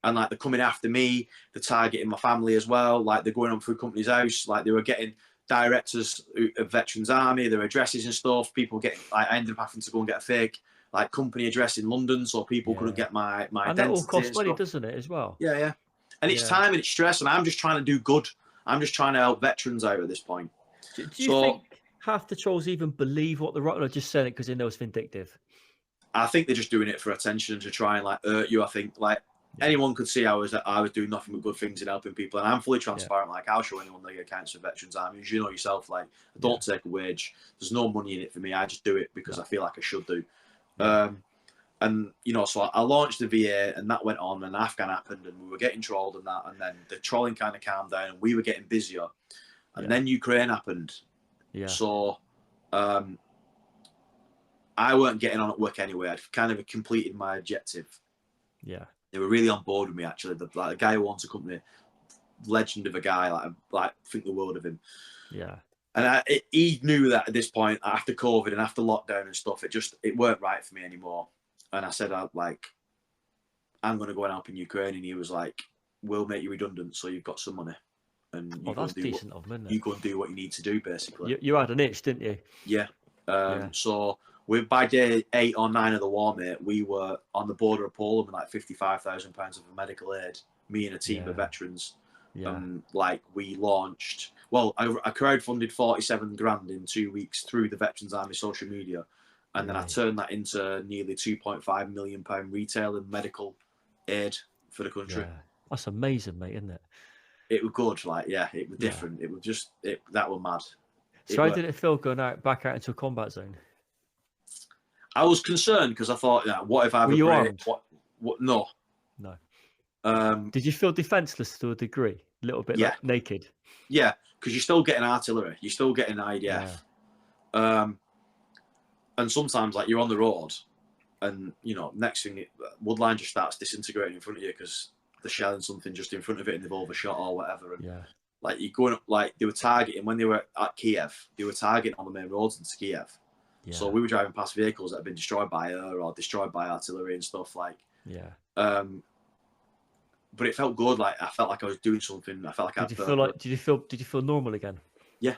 And like, they're coming after me, they're targeting my family as well. Like, they're going on through company's house. Like, they were getting directors of Veterans Army, their addresses and stuff. People getting, like, I ended up having to go and get a fake like company address in London, so people couldn't get my and identity. That all costs money, doesn't it, as well? Yeah. And it's time and it's stress, and I'm just trying to do good. I'm just trying to help veterans out at this point. Do you think half the trolls even believe what they're writing, or just saying it because they know it's vindictive? I think they're just doing it for attention, to try and like hurt you. I think like anyone could see I was doing nothing but good things in helping people, and I'm fully transparent. Like, I'll show anyone the accounts for Veterans Army. As you know yourself, like, I don't take a wage. There's no money in it for me. I just do it because I feel like I should do. And you know, so I launched the VA, and that went on, and Afghan happened, and we were getting trolled and that, and then the trolling kind of calmed down, and we were getting busier, and then Ukraine happened. So I weren't getting on at work anyway. I'd kind of completed my objective. They were really on board with me, actually. The guy who owns the company, legend of a guy, like think the world of him. And he knew that at this point, after COVID and after lockdown and stuff, it weren't right for me anymore. And I said, I'm going to go and help in Ukraine. And he was like, we'll make you redundant, so you've got some money. And that's decent of him, isn't it? You go and do what you need to do, basically. You had an itch, didn't you? Yeah. So by day 8 or 9 of the war, mate, we were on the border of Poland with like £55,000 of medical aid, me and a team of veterans. Like, we launched, I crowdfunded 47 grand in 2 weeks through the Veterans Army social media. And then I turned that into nearly £2.5 million retail and medical aid for the country. That's amazing, mate, isn't it? It was good. Like, it was different. It was just, that was mad. So how did it feel going back out into a combat zone? I was concerned because I thought, what if I were you armed? No. Did you feel defenseless to a degree? A little bit like naked? Yeah, because you're still getting artillery. You're still getting IDF. And sometimes, like, you're on the road, and you know, next thing, woodline just starts disintegrating in front of you because they're shelling something just in front of it, and they've overshot or whatever. And like, you're going up, like, they were targeting when they were at Kiev. They were targeting on the main roads into Kiev. So we were driving past vehicles that had been destroyed by air or destroyed by artillery and stuff. Like, but it felt good. Like, I felt like I was doing something. I felt like did you feel normal again? Yeah.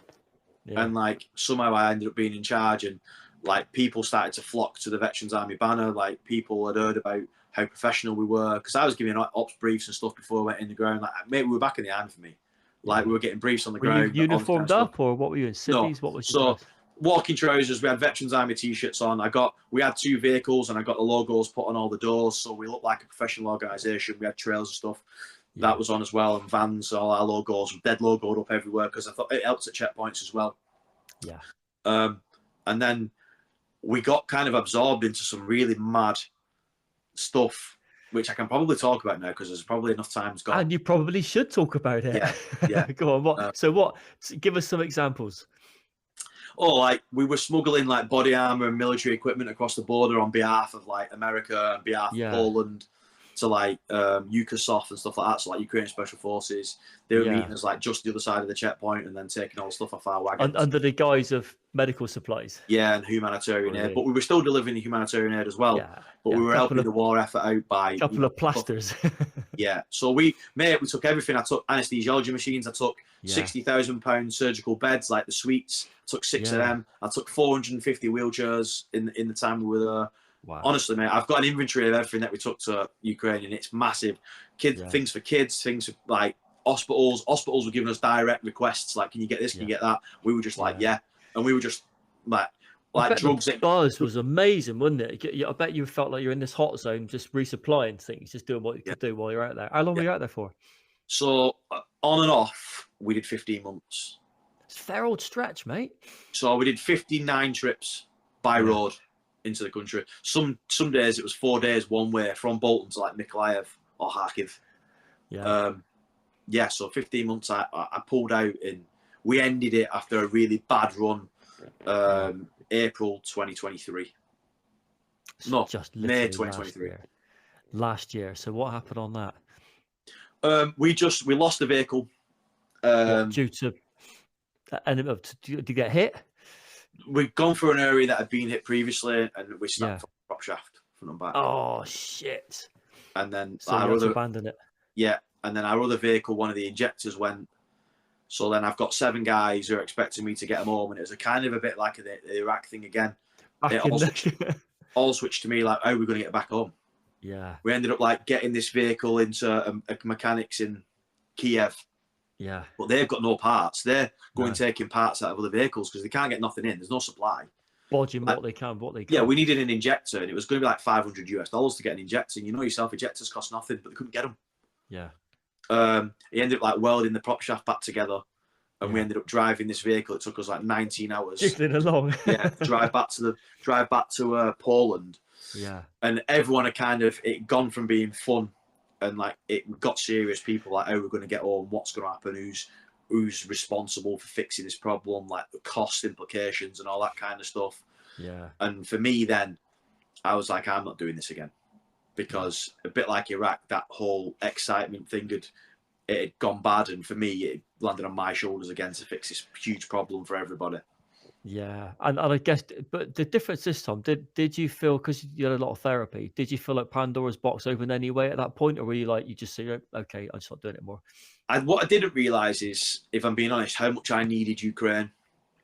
And like, somehow I ended up being in charge, and like, people started to flock to the Veterans Army banner. Like, people had heard about how professional we were, because I was giving ops briefs and stuff before I went in the ground. Like, mate, we were back in the army for me. Like, we were getting briefs on the ground. Were you uniformed up, or what were you in? Civvies? No. What was your dress? Walking trousers. We had Veterans Army t-shirts on. We had 2 vehicles, and I got the logos put on all the doors, so we looked like a professional organisation. We had trails and stuff. That was on as well, and vans. All our logos were dead logoed up everywhere, because I thought it helps at checkpoints as well. And then we got kind of absorbed into some really mad stuff, which I can probably talk about now because there's probably enough time's gone. And you probably should talk about it. Yeah. Go on. Give us some examples. Like, we were smuggling like body armor and military equipment across the border on behalf of like America and behalf of Poland to like UKSOF and stuff like that. So like Ukrainian Special Forces, they were meeting us like just the other side of the checkpoint and then taking all the stuff off our wagons. Under the guise of medical supplies. And humanitarian aid. But we were still delivering the humanitarian aid as well. But we were helping the war effort out by... A couple of plasters. So we took everything. I took anesthesiology machines. I took £60,000 surgical beds, like the suites. I took 6 of them. I took 450 wheelchairs in the time we were there. Wow. Honestly, mate, I've got an inventory of everything that we took to Ukraine, and it's massive. Things for kids, things for, like, hospitals. Hospitals were giving us direct requests, like, can you get this, can you get that? We were just like, and we were just like drugs. The buzz was amazing, wasn't it? I bet you felt like you're in this hot zone, just resupplying things, just doing what you could do while you're out there. How long were you out there for? So on and off, we did 15 months. It's a fair old stretch, mate. So we did 59 trips by road into the country. Some days it was 4 days one way from Bolton to like Mykolaiv or Kharkiv. So 15 months I pulled out, and we ended it after a really bad run. April 2023. No, just May 2023. last year. So what happened on that? We lost the vehicle. Due to did you get hit? We'd gone through an area that had been hit previously, and we snapped from the prop shaft front and back. Oh shit! And then so you had to abandon it. Yeah, and then our other vehicle, one of the injectors went. So then I've got 7 guys who are expecting me to get them home, and it was a kind of a bit like the Iraq thing again. They all switched to me like, how are we going to get back home? Yeah. We ended up like getting this vehicle into a mechanics in Kiev. Yeah. But they've got no parts. They're taking parts out of other vehicles because they can't get nothing in. There's no supply. Bodging what they can. Yeah, we needed an injector, and it was going to be like $500 to get an injector. And you know yourself, injectors cost nothing, but they couldn't get them. Yeah. He ended up like welding the prop shaft back together, and we ended up driving this vehicle. It took us like 19 hours. Jiggling along. Yeah, drive back to Poland. Yeah. And everyone had it gone from being fun, and like it got serious. People like, how we're going to get home, what's going to happen, who's responsible for fixing this problem, like the cost implications and all that kind of stuff. Yeah. And for me, then I was like, I'm not doing this again, because a bit like Iraq, that whole excitement thing had gone bad, and for me, it landed on my shoulders again to fix this huge problem for everybody. Yeah, and I guess, but the difference this time, did you feel, because you had a lot of therapy, did you feel like Pandora's box opened anyway at that point, or were you like, you just say, okay, I'm just not doing it more? What I didn't realise is, if I'm being honest, how much I needed Ukraine.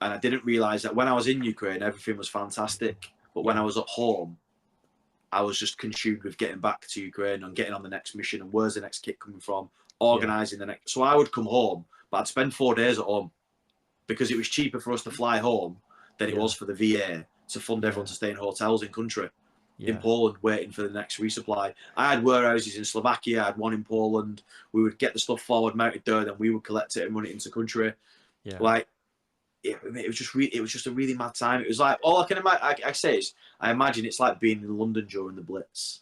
And I didn't realise that when I was in Ukraine, everything was fantastic. But when I was at home, I was just consumed with getting back to Ukraine and getting on the next mission and where's the next kit coming from, organising the next. So I would come home, but I'd spend 4 days at home because it was cheaper for us to fly home than it was for the VA to fund everyone to stay in hotels in country. In Poland, waiting for the next resupply. I had warehouses in Slovakia. I had one in Poland. We would get the stuff forward mounted there, then we would collect it and run it into country. Yeah. Like it was just a really mad time. It was like all I can imagine. I say is I imagine it's like being in London during the Blitz.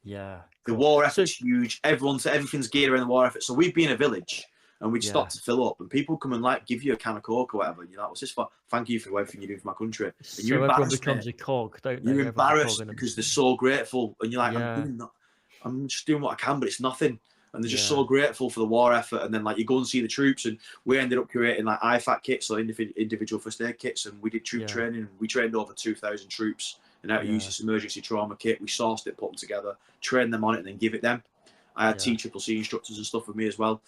Yeah. The war effort's huge. Everything's geared around the war effort. So we'd be in a village and we'd stop to fill up, and people come and like give you a can of Coke or whatever, and you're like, what's this for? Thank you for everything you do for my country. And so everyone becomes a cog, don't they? You're embarrassed because they're so grateful, and you're like, I'm just doing what I can, but it's nothing. And they're just so grateful for the war effort. And then like you go and see the troops, and we ended up creating like IFAC kits, so individual first aid kits, and we did troop training. We trained over 2,000 troops and how to use this emergency trauma kit. We sourced it, put them together, trained them on it, and then give it them. I had TCCC instructors and stuff with me as well.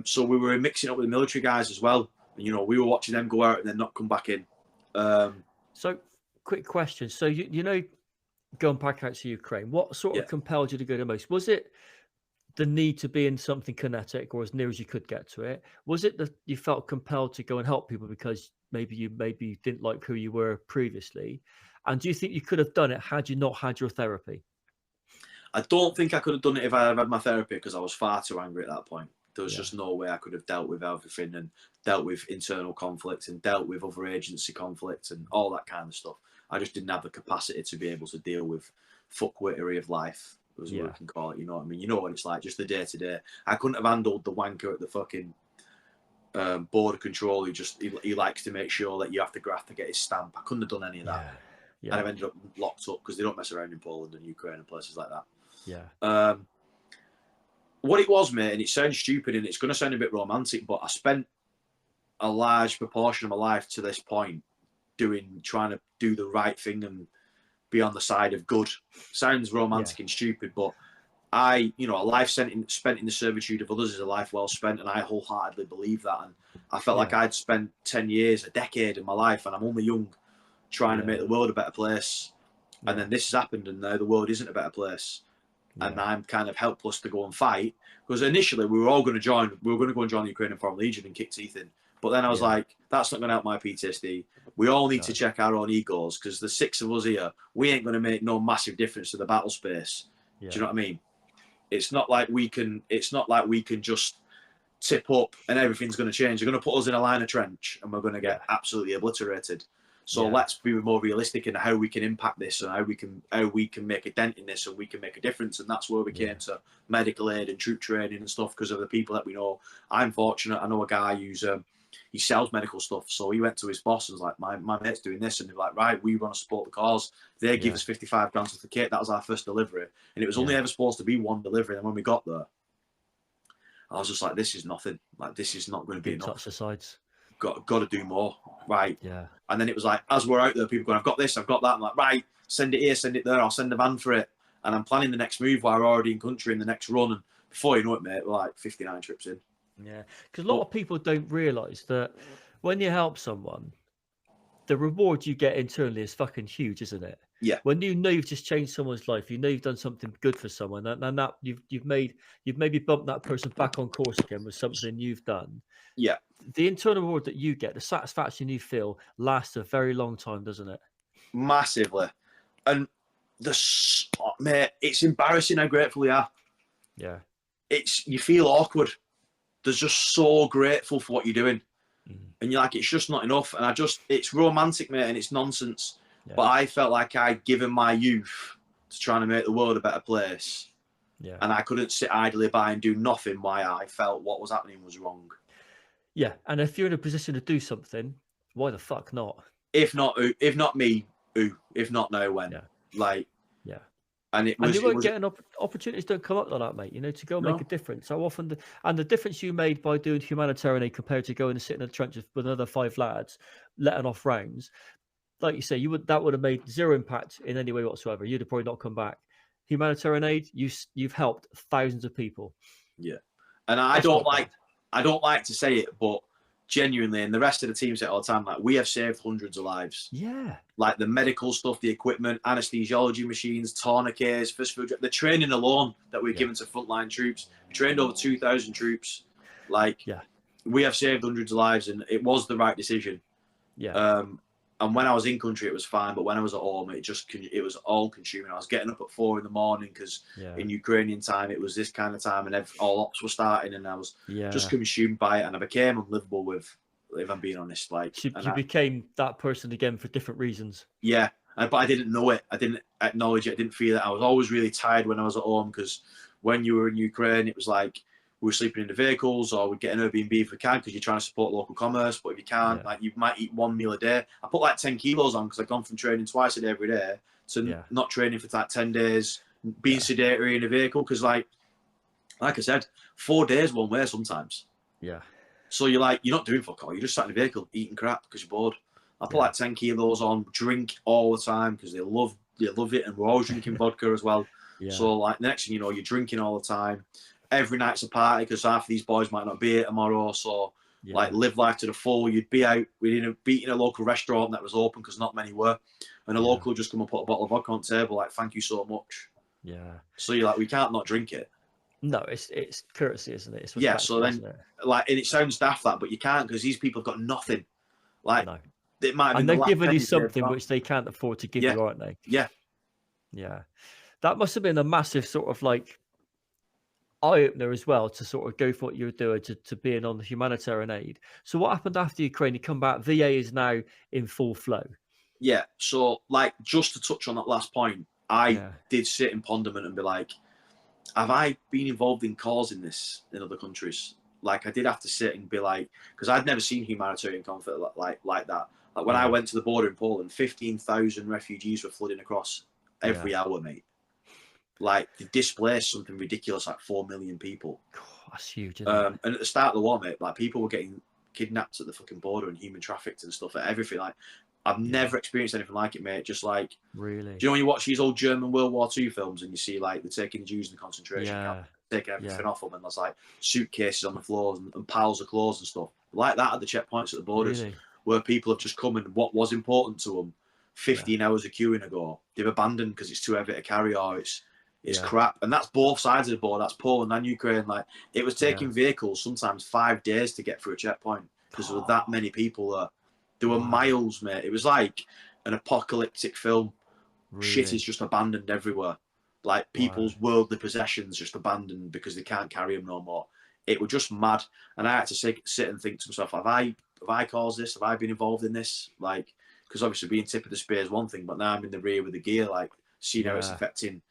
So we were mixing up with the military guys as well. And, we were watching them go out and then not come back in. So quick question. So, going back out to Ukraine, what sort of compelled you to go the most? Was it the need to be in something kinetic or as near as you could get to it? Was it that you felt compelled to go and help people because maybe you didn't like who you were previously? And do you think you could have done it had you not had your therapy? I don't think I could have done it if I had had my therapy, because I was far too angry at that point. There was just no way I could have dealt with everything and dealt with internal conflict and dealt with other agency conflict and all that kind of stuff. I just didn't have the capacity to be able to deal with fuckwittery of life, as we can call it. You know what I mean? You know what it's like, just the day to day. I couldn't have handled the wanker at the fucking border control who he likes to make sure that you have to graft to get his stamp. I couldn't have done any of that. And I've ended up locked up because they don't mess around in Poland and Ukraine and places like that. Yeah. What it was, mate, and it sounds stupid and it's going to sound a bit romantic, but I spent a large proportion of my life to this point trying to do the right thing and be on the side of good. Sounds romantic and stupid, but a life spent in the servitude of others is a life well spent, and I wholeheartedly believe that. And I felt like I'd spent 10 years, a decade of my life, and I'm only young, trying to make the world a better place. And then this has happened, and now the world isn't a better place. And I'm kind of helpless to go and fight, because initially we were going to go and join the Ukrainian Foreign Legion and kick teeth in. But then I was like, that's not going to help my PTSD. We all need to check our own egos, because the 6 of us here, we ain't going to make no massive difference to the battle space. Do you know what I mean? It's not like we can just tip up and everything's going to change. They're going to put us in a line of trench and we're going to get absolutely obliterated. So let's be more realistic in how we can impact this and how we can make a dent in this and we can make a difference. And that's where we came to medical aid and troop training and stuff, because of the people that we know. I'm fortunate. I know a guy who's he sells medical stuff. So he went to his boss and was like, my mate's doing this. And they're like, right, we want to support the cause. They give us 55 grand worth of kit. That was our first delivery. And it was only ever supposed to be one delivery. And when we got there, I was just like, this is nothing. Like, this is not going to be enough. Touch the sides. Got to do more. Right. Yeah. And then it was like, as we're out there, people going, I've got this, I've got that. I'm like, right, send it here, send it there. I'll send a van for it. And I'm planning the next move while we're already in country in the next run. And before you know it, mate, we're like 59 trips in. Yeah. Because a lot of people don't realise that when you help someone, the reward you get internally is fucking huge, isn't it? Yeah. When you know you've just changed someone's life, you know you've done something good for someone, and that you've maybe bumped that person back on course again with something you've done. Yeah. The internal reward that you get, the satisfaction you feel, lasts a very long time, doesn't it? Massively. And mate, it's embarrassing how grateful you are. Yeah. You feel awkward. They're just so grateful for what you're doing. And you're like, it's just not enough. And it's romantic, mate, and it's nonsense. Yeah. But I felt like I'd given my youth to trying to make the world a better place. Yeah. And I couldn't sit idly by and do nothing while I felt what was happening was wrong. Yeah. And if you're in a position to do something, why the fuck not? If not me, who? If not now, when? Yeah. Like, yeah. And you weren't getting opportunities don't come up like that, mate. You know, to go make a difference. So often, the difference you made by doing humanitarian aid compared to going and sitting in the trenches with another 5 lads, letting off rounds, like you say, that would have made zero impact in any way whatsoever. You'd have probably not come back. Humanitarian aid, you've helped thousands of people. Yeah, and I don't like to say it, but genuinely, and the rest of the team say it all the time, like, we have saved hundreds of lives. Yeah. Like the medical stuff, the equipment, anesthesiology machines, tourniquets, first food, the training alone that we're given to frontline troops. We trained over 2,000 troops. Like, we have saved hundreds of lives, and it was the right decision. Yeah. And when I was in country, it was fine, but when I was at home, it was all consuming. I was getting up at 4 a.m. because in Ukrainian time, it was this kind of time, and all ops were starting, and I was just consumed by it, and I became unlivable with, if I'm being honest. Like, you became that person again for different reasons. Yeah, but I didn't know it. I didn't acknowledge it. I didn't feel it. I was always really tired when I was at home, because when you were in Ukraine, it was like we were sleeping in the vehicles, or we'd get an Airbnb if we can, because you're trying to support local commerce. But if you can't, like, you might eat 1 meal a day. I put like 10 kilos on because I've gone from training twice a day every day to not training for like 10 days, being sedentary in a vehicle. Because like I said, 4 days one way sometimes. Yeah. So you're not doing fuck all. You're just sat in the vehicle eating crap because you're bored. I put like 10 kilos on, drink all the time because they love it, and we're always drinking vodka as well. Yeah. So like the next thing you know, you're drinking all the time. Every night's a party because half of these boys might not be here tomorrow. So like, live life to the full. You'd be out. We'd be in a local restaurant that was open because not many were, and a local would just come and put a bottle of vodka on the table. Like, thank you so much. Yeah. So you're like, we can't not drink it. No, it's courtesy, isn't it? It's so then, like, and it sounds daft that, but you can't, because these people have got nothing. Like, it might have been, and they're giving you something which they can't afford to give you, aren't they? Yeah. Yeah. That must have been a massive sort of like eye-opener as well, to sort of go for what you were doing, to being on the humanitarian aid. So what happened after Ukraine? You come back, VA is now in full flow. Yeah. So like, just to touch on that last point, I did sit in ponderment and be like, have I been involved in causing this in other countries? Like, I did have to sit and be like, because I'd never seen humanitarian conflict like that. Like, when I went to the border in Poland, 15,000 refugees were flooding across every hour, mate. Like, they displaced something ridiculous, like 4 million people. Oh, that's huge, isn't it? And at the start of the war, mate, like, people were getting kidnapped at the fucking border and human trafficked and stuff, like everything. Like, I've never experienced anything like it, mate. Just like, really, do you know when you watch these old German World War II films and you see like they're taking the Jews in the concentration camp, taking everything off them, and there's like suitcases on the floors and piles of clothes and stuff like that at the checkpoints at the borders, where people have just come and what was important to them 15 hours of queuing ago, they've abandoned because it's too heavy to carry, or it's crap. And that's both sides of the border. That's Poland and Ukraine. Like, it was taking vehicles sometimes 5 days to get through a checkpoint because there were that many people there. There were miles, mate. It was like an apocalyptic film. Really? Shit is just abandoned everywhere. Like, people's worldly possessions just abandoned because they can't carry them no more. It was just mad. And I had to sit and think to myself, have I caused this? Have I been involved in this? Like, because obviously being tip of the spear is one thing, but now I'm in the rear with the gear, like, seeing how it's affecting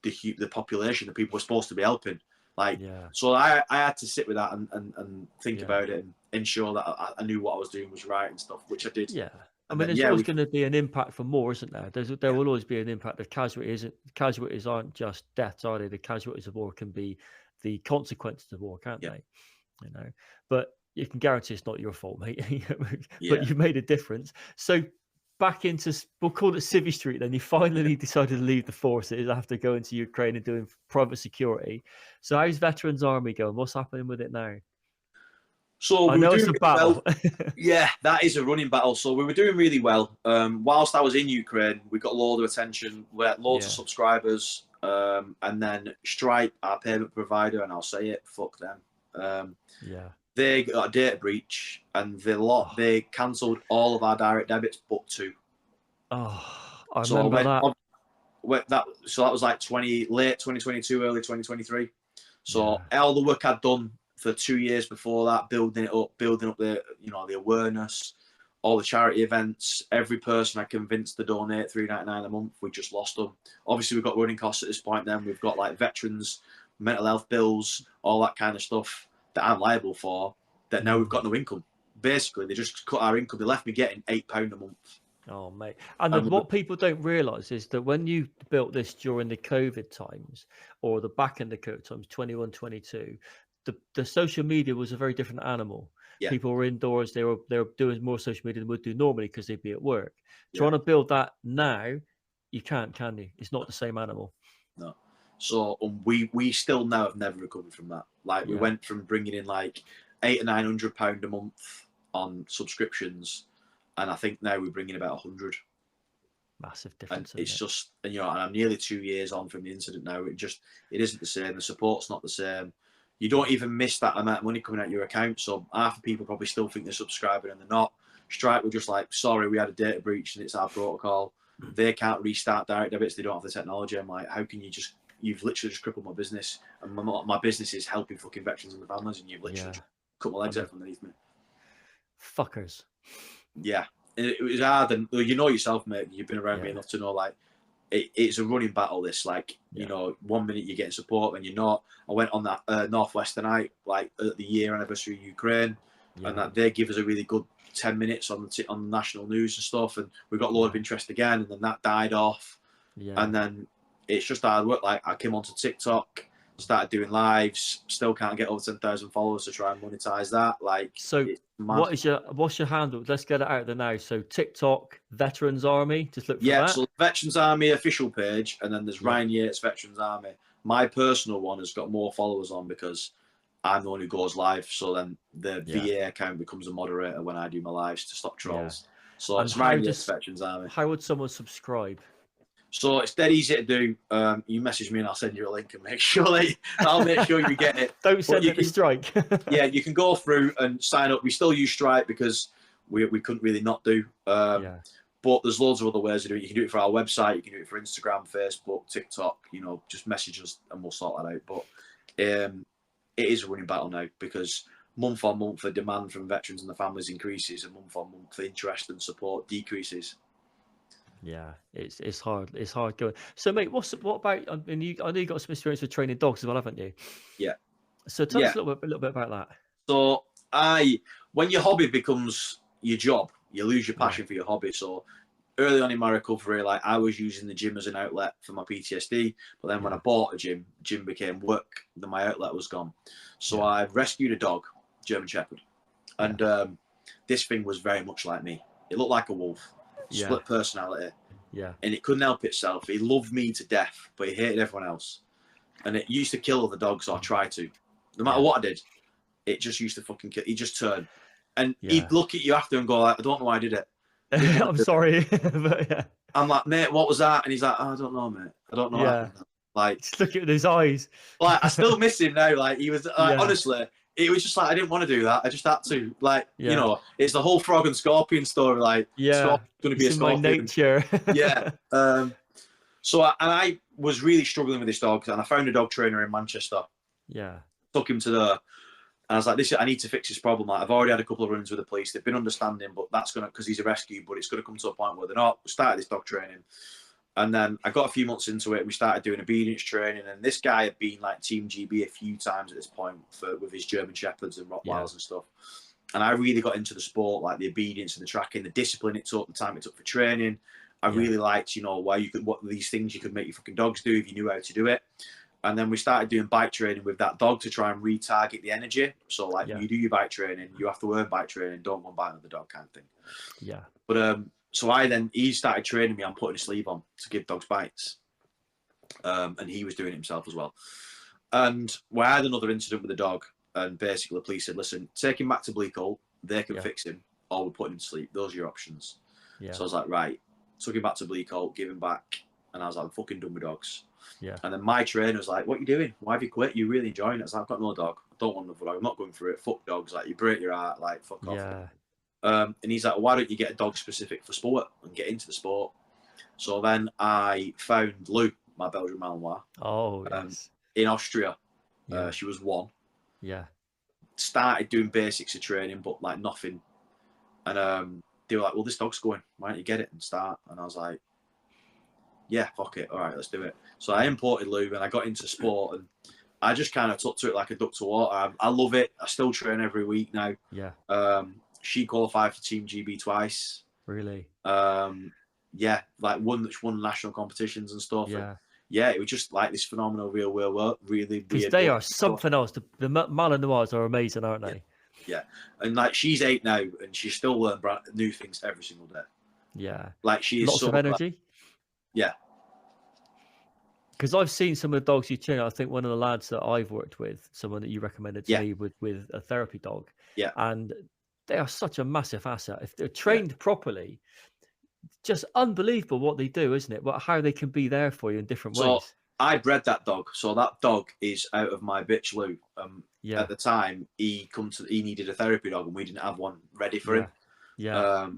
the population, the people we're supposed to be helping. Like, Yeah. so I had to sit with that and think Yeah. about it and ensure that I knew what I was doing was right and stuff, which I did. Yeah. I And mean, then, there's always going to be an impact for more, isn't there? There Yeah. will always be an impact of casualties. Casualties aren't just deaths, are they? The casualties of war can be the consequences of war, can't Yeah. they? You know, but you can guarantee it's not your fault, mate. Yeah. But you've made a difference. So back into, we'll call it Civvy Street. Then you finally decided to leave the forces after going to Ukraine and doing private security. So how's Veterans Army going? What's happening with it now? So I we know were it's doing a battle. well. Yeah, that is a running battle. So we were doing really well. Whilst I was in Ukraine, we got a load of attention. We had loads of subscribers. And then Stripe, our payment provider, and I'll say it, fuck them. Yeah. They got a data breach and they cancelled all of our direct debits but 2. Oh, I remember that. So that was like late 2022, early 2023. So all the work I'd done for 2 years before that, building up the the awareness, all the charity events, every person I convinced to donate $3.99 a month, we just lost them. Obviously, we've got running costs at this point. Then we've got like veterans, mental health bills, all that kind of stuff that I'm liable for. That now we've got no income. Basically, they just cut our income. They left me getting £8 a month. Oh, mate. And what people don't realise is that when you built this during the COVID times or the back end of COVID times, 21, 22, the social media was a very different animal. Yeah. People were indoors. They were doing more social media than would do normally because they'd be at work. Yeah. Trying to build that now, you can't, can you? It's not the same animal. No. So we still now have never recovered from that. Like we went from bringing in like £800 or £900 a month on subscriptions, and I think now we're bringing about 100. Massive difference. And it's just, and I'm nearly 2 years on from the incident now. It isn't the same. The support's not the same. You don't even miss that amount of money coming out of your account. So half the people probably still think they're subscribing and they're not. Stripe were just like, sorry, we had a data breach and it's our protocol. They can't restart direct debits. They don't have the technology. I'm like, how can you've literally just crippled my business. And my business is helping fucking veterans and the families, and you've literally just cut my legs out from underneath me. Fuckers. Yeah. It was hard, and yourself, mate. You've been around me enough to know, like, it's a running battle. This, like, 1 minute you're getting support and you're not. I went on that Northwest tonight, like at the year anniversary of Ukraine, and that they give us a really good 10 minutes on the national news and stuff, and we got a lot of interest again, and then that died off, and then it's just hard work. Like, I came onto TikTok, started doing lives, still can't get over 10,000 followers to try and monetize that. Like, so what's your handle? Let's get it out there now. So TikTok, Veterans Army, just look for that. So Veterans Army official page, and then there's Ryan Yates Veterans Army. My personal one has got more followers on because I'm the one who goes live. So then the VA account becomes a moderator when I do my lives to stop trolls. So it's Ryan Yates Veterans Army. How would someone subscribe? So it's dead easy to do. You message me and I'll send you a link and I'll make sure you get it. Don't send it to Strike. Yeah, you can go through and sign up. We still use Stripe because we couldn't really not do. But there's loads of other ways to do it. You can do it for our website. You can do it for Instagram, Facebook, TikTok. Just message us and we'll sort that out. But it is a running battle now because month on month the demand from veterans and the families increases, and month on month the interest and support decreases. Yeah, it's hard. It's hard going. So, mate, what about? I know you got some experience with training dogs as well, haven't you? Yeah. So tell us a little bit about that. So when your hobby becomes your job, you lose your passion for your hobby. So early on in my recovery, like, I was using the gym as an outlet for my PTSD. But then when I bought a gym became work. Then my outlet was gone. So I rescued a dog, German Shepherd, and this thing was very much like me. It looked like a wolf. Split personality, and it couldn't help itself. He loved me to death, but he hated everyone else, and it used to kill other dogs, or try to. No matter what I did, it just used to fucking kill. He'd just turn, and he'd look at you after and go, like, I don't know why I did it. I'm sorry. But, I'm like, mate, what was that? And he's like, oh, I don't know, mate. I don't know. Like, just look at his eyes. Like, I still miss him now. Like, he was honestly. It was just like, I didn't want to do that. I just had to. Like, it's the whole frog and scorpion story. Like, scorpion's going to be a scorpion. My nature. So I was really struggling with this dog, and I found a dog trainer in Manchester. Yeah. Took him to there, and I was like, I need to fix this problem. Like, I've already had a couple of runs with the police. They've been understanding, but that's because he's a rescue, but it's going to come to a point where they're not. We started this dog training, And then I got a few months into it. We started doing obedience training, and this guy had been like Team GB a few times at this point with his German Shepherds and Rottweilers and stuff. And I really got into the sport, like the obedience and the tracking, the discipline it took, the time it took for training. I really liked, what these things you could make your fucking dogs do if you knew how to do it. And then we started doing bike training with that dog to try and retarget the energy. So like when you do your bike training, you have to earn bike training, don't go and bite another dog kind of thing. Yeah. But so he started training me on putting a sleeve on to give dogs bites. And he was doing it himself as well. And we had another incident with the dog, and basically the police said, listen, take him back to Bleakholt, they can fix him, or we're putting him to sleep. Those are your options. Yeah. So I was like, right. Took him back to Bleakholt, give him back, and I was like, I'm fucking done with dogs. Yeah. And then my trainer was like, what are you doing? Why have you quit? You're really enjoying it. I was like, I've got no dog. I don't want another dog. I'm not going for it. Fuck dogs. Like, you break your heart. Like, fuck off. And he's like, why don't you get a dog specific for sport and get into the sport? So then I found Lou, my Belgian Malinois. Oh, yes. In Austria. She was 1. Yeah. Started doing basics of training, but like nothing. And they were like, well, this dog's going. Why don't you get it and start? And I was like, yeah, fuck it. All right, let's do it. So I imported Lou and I got into sport, and I just kind of took to it like a duck to water. I love it. I still train every week now. Yeah. She qualified for Team GB twice. Really? Yeah, like won national competitions and stuff. Yeah. And yeah, it was just like this phenomenal real world, really weird. Because they are something else. The Malinois are amazing, aren't they? Yeah. And like she's 8 now, and she still learns new things every single day. Yeah. Like she is lots of energy. Yeah. Because I've seen some of the dogs you train. I think one of the lads that I've worked with, someone that you recommended to me with a therapy dog. Yeah. And they are such a massive asset. If they're trained properly, just unbelievable what they do, isn't it? How they can be there for you in different ways. I bred that dog. So that dog is out of my bitch Lou. At the time, he needed a therapy dog, and we didn't have one ready for him. Yeah.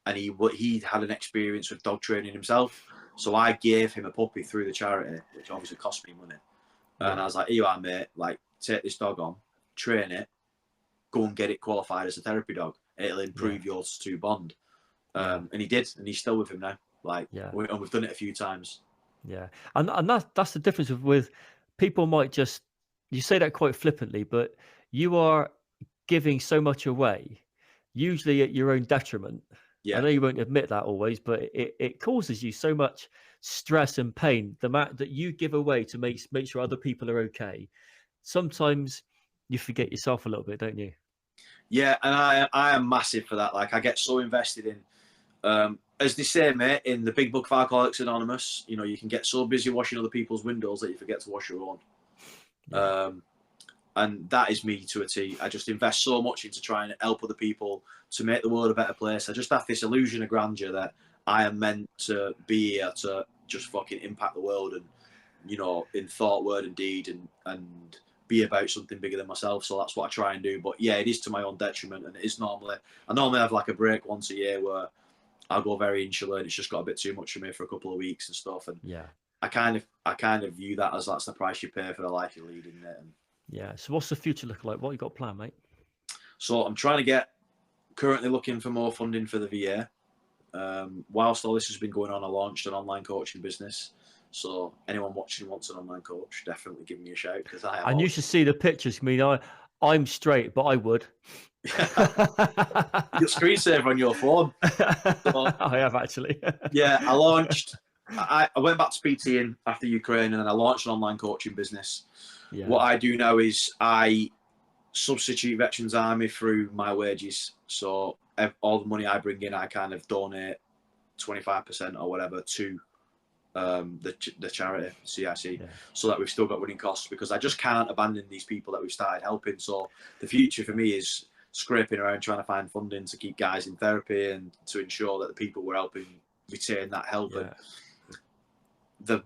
And he had an experience with dog training himself. So I gave him a puppy through the charity, which obviously cost me money. And I was like, here you are, mate. Like, take this dog on, train it, go and get it qualified as a therapy dog. It'll improve your two bond. And he did, and he's still with him now. Like, and we've done it a few times. Yeah, and that's the difference with people might just, you say that quite flippantly, but you are giving so much away, usually at your own detriment. Yeah. I know you won't admit that always, but it causes you so much stress and pain. The amount that you give away to make sure other people are okay. Sometimes you forget yourself a little bit, don't you? Yeah, and I am massive for that. Like, I get so invested in, as they say, mate, in the big book of Alcoholics Anonymous, you can get so busy washing other people's windows that you forget to wash your own. Yeah. And that is me to a T. I just invest so much into trying to help other people to make the world a better place. I just have this illusion of grandeur that I am meant to be here to just fucking impact the world and, in thought, word and deed and be about something bigger than myself. So that's what I try and do. But yeah, it is to my own detriment. And it is I normally have like a break once a year where I'll go very insular and it's just got a bit too much for me for a couple of weeks and stuff. And I kind of view that as that's the price you pay for the life you're leading. Yeah. So what's the future looking like? What you got planned, mate? So I'm currently looking for more funding for the VA. Whilst all this has been going on, I launched an online coaching business. So anyone watching wants an online coach, definitely give me a shout because I am. And you should see the pictures. I mean, I'm straight, but I would. Your screensaver on your phone. So, I have actually. Yeah, I launched. I went back to PTing after Ukraine, and then I launched an online coaching business. Yeah. What I do now is I substitute Veterans Army through my wages. So all the money I bring in, I kind of donate 25% or whatever to the charity CIC, so that we've still got running costs, because I just can't abandon these people that we've started helping. So the future for me is scraping around trying to find funding to keep guys in therapy and to ensure that the people we're helping retain that help. Yeah.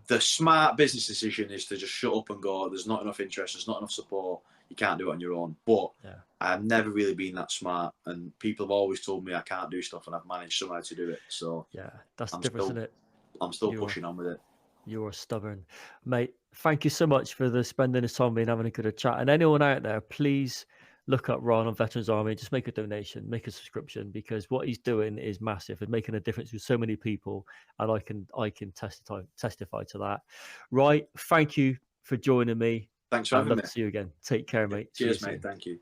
The smart business decision is to just shut up and go, there's not enough interest, there's not enough support, you can't do it on your own. But I've never really been that smart, and people have always told me I can't do stuff, and I've managed somehow to do it. So that's the difference, isn't it? I'm still pushing on with it. You are stubborn, mate. Thank you so much for spending this time and having a good chat. And anyone out there, please look up Ryan on Veterans Army, just make a donation, make a subscription, because what he's doing is massive and making a difference with so many people. And I can testify to that. Right. Thank you for joining me. Thanks for having me. I'd love to see you again. Take care, mate. Cheers, mate. Thank you.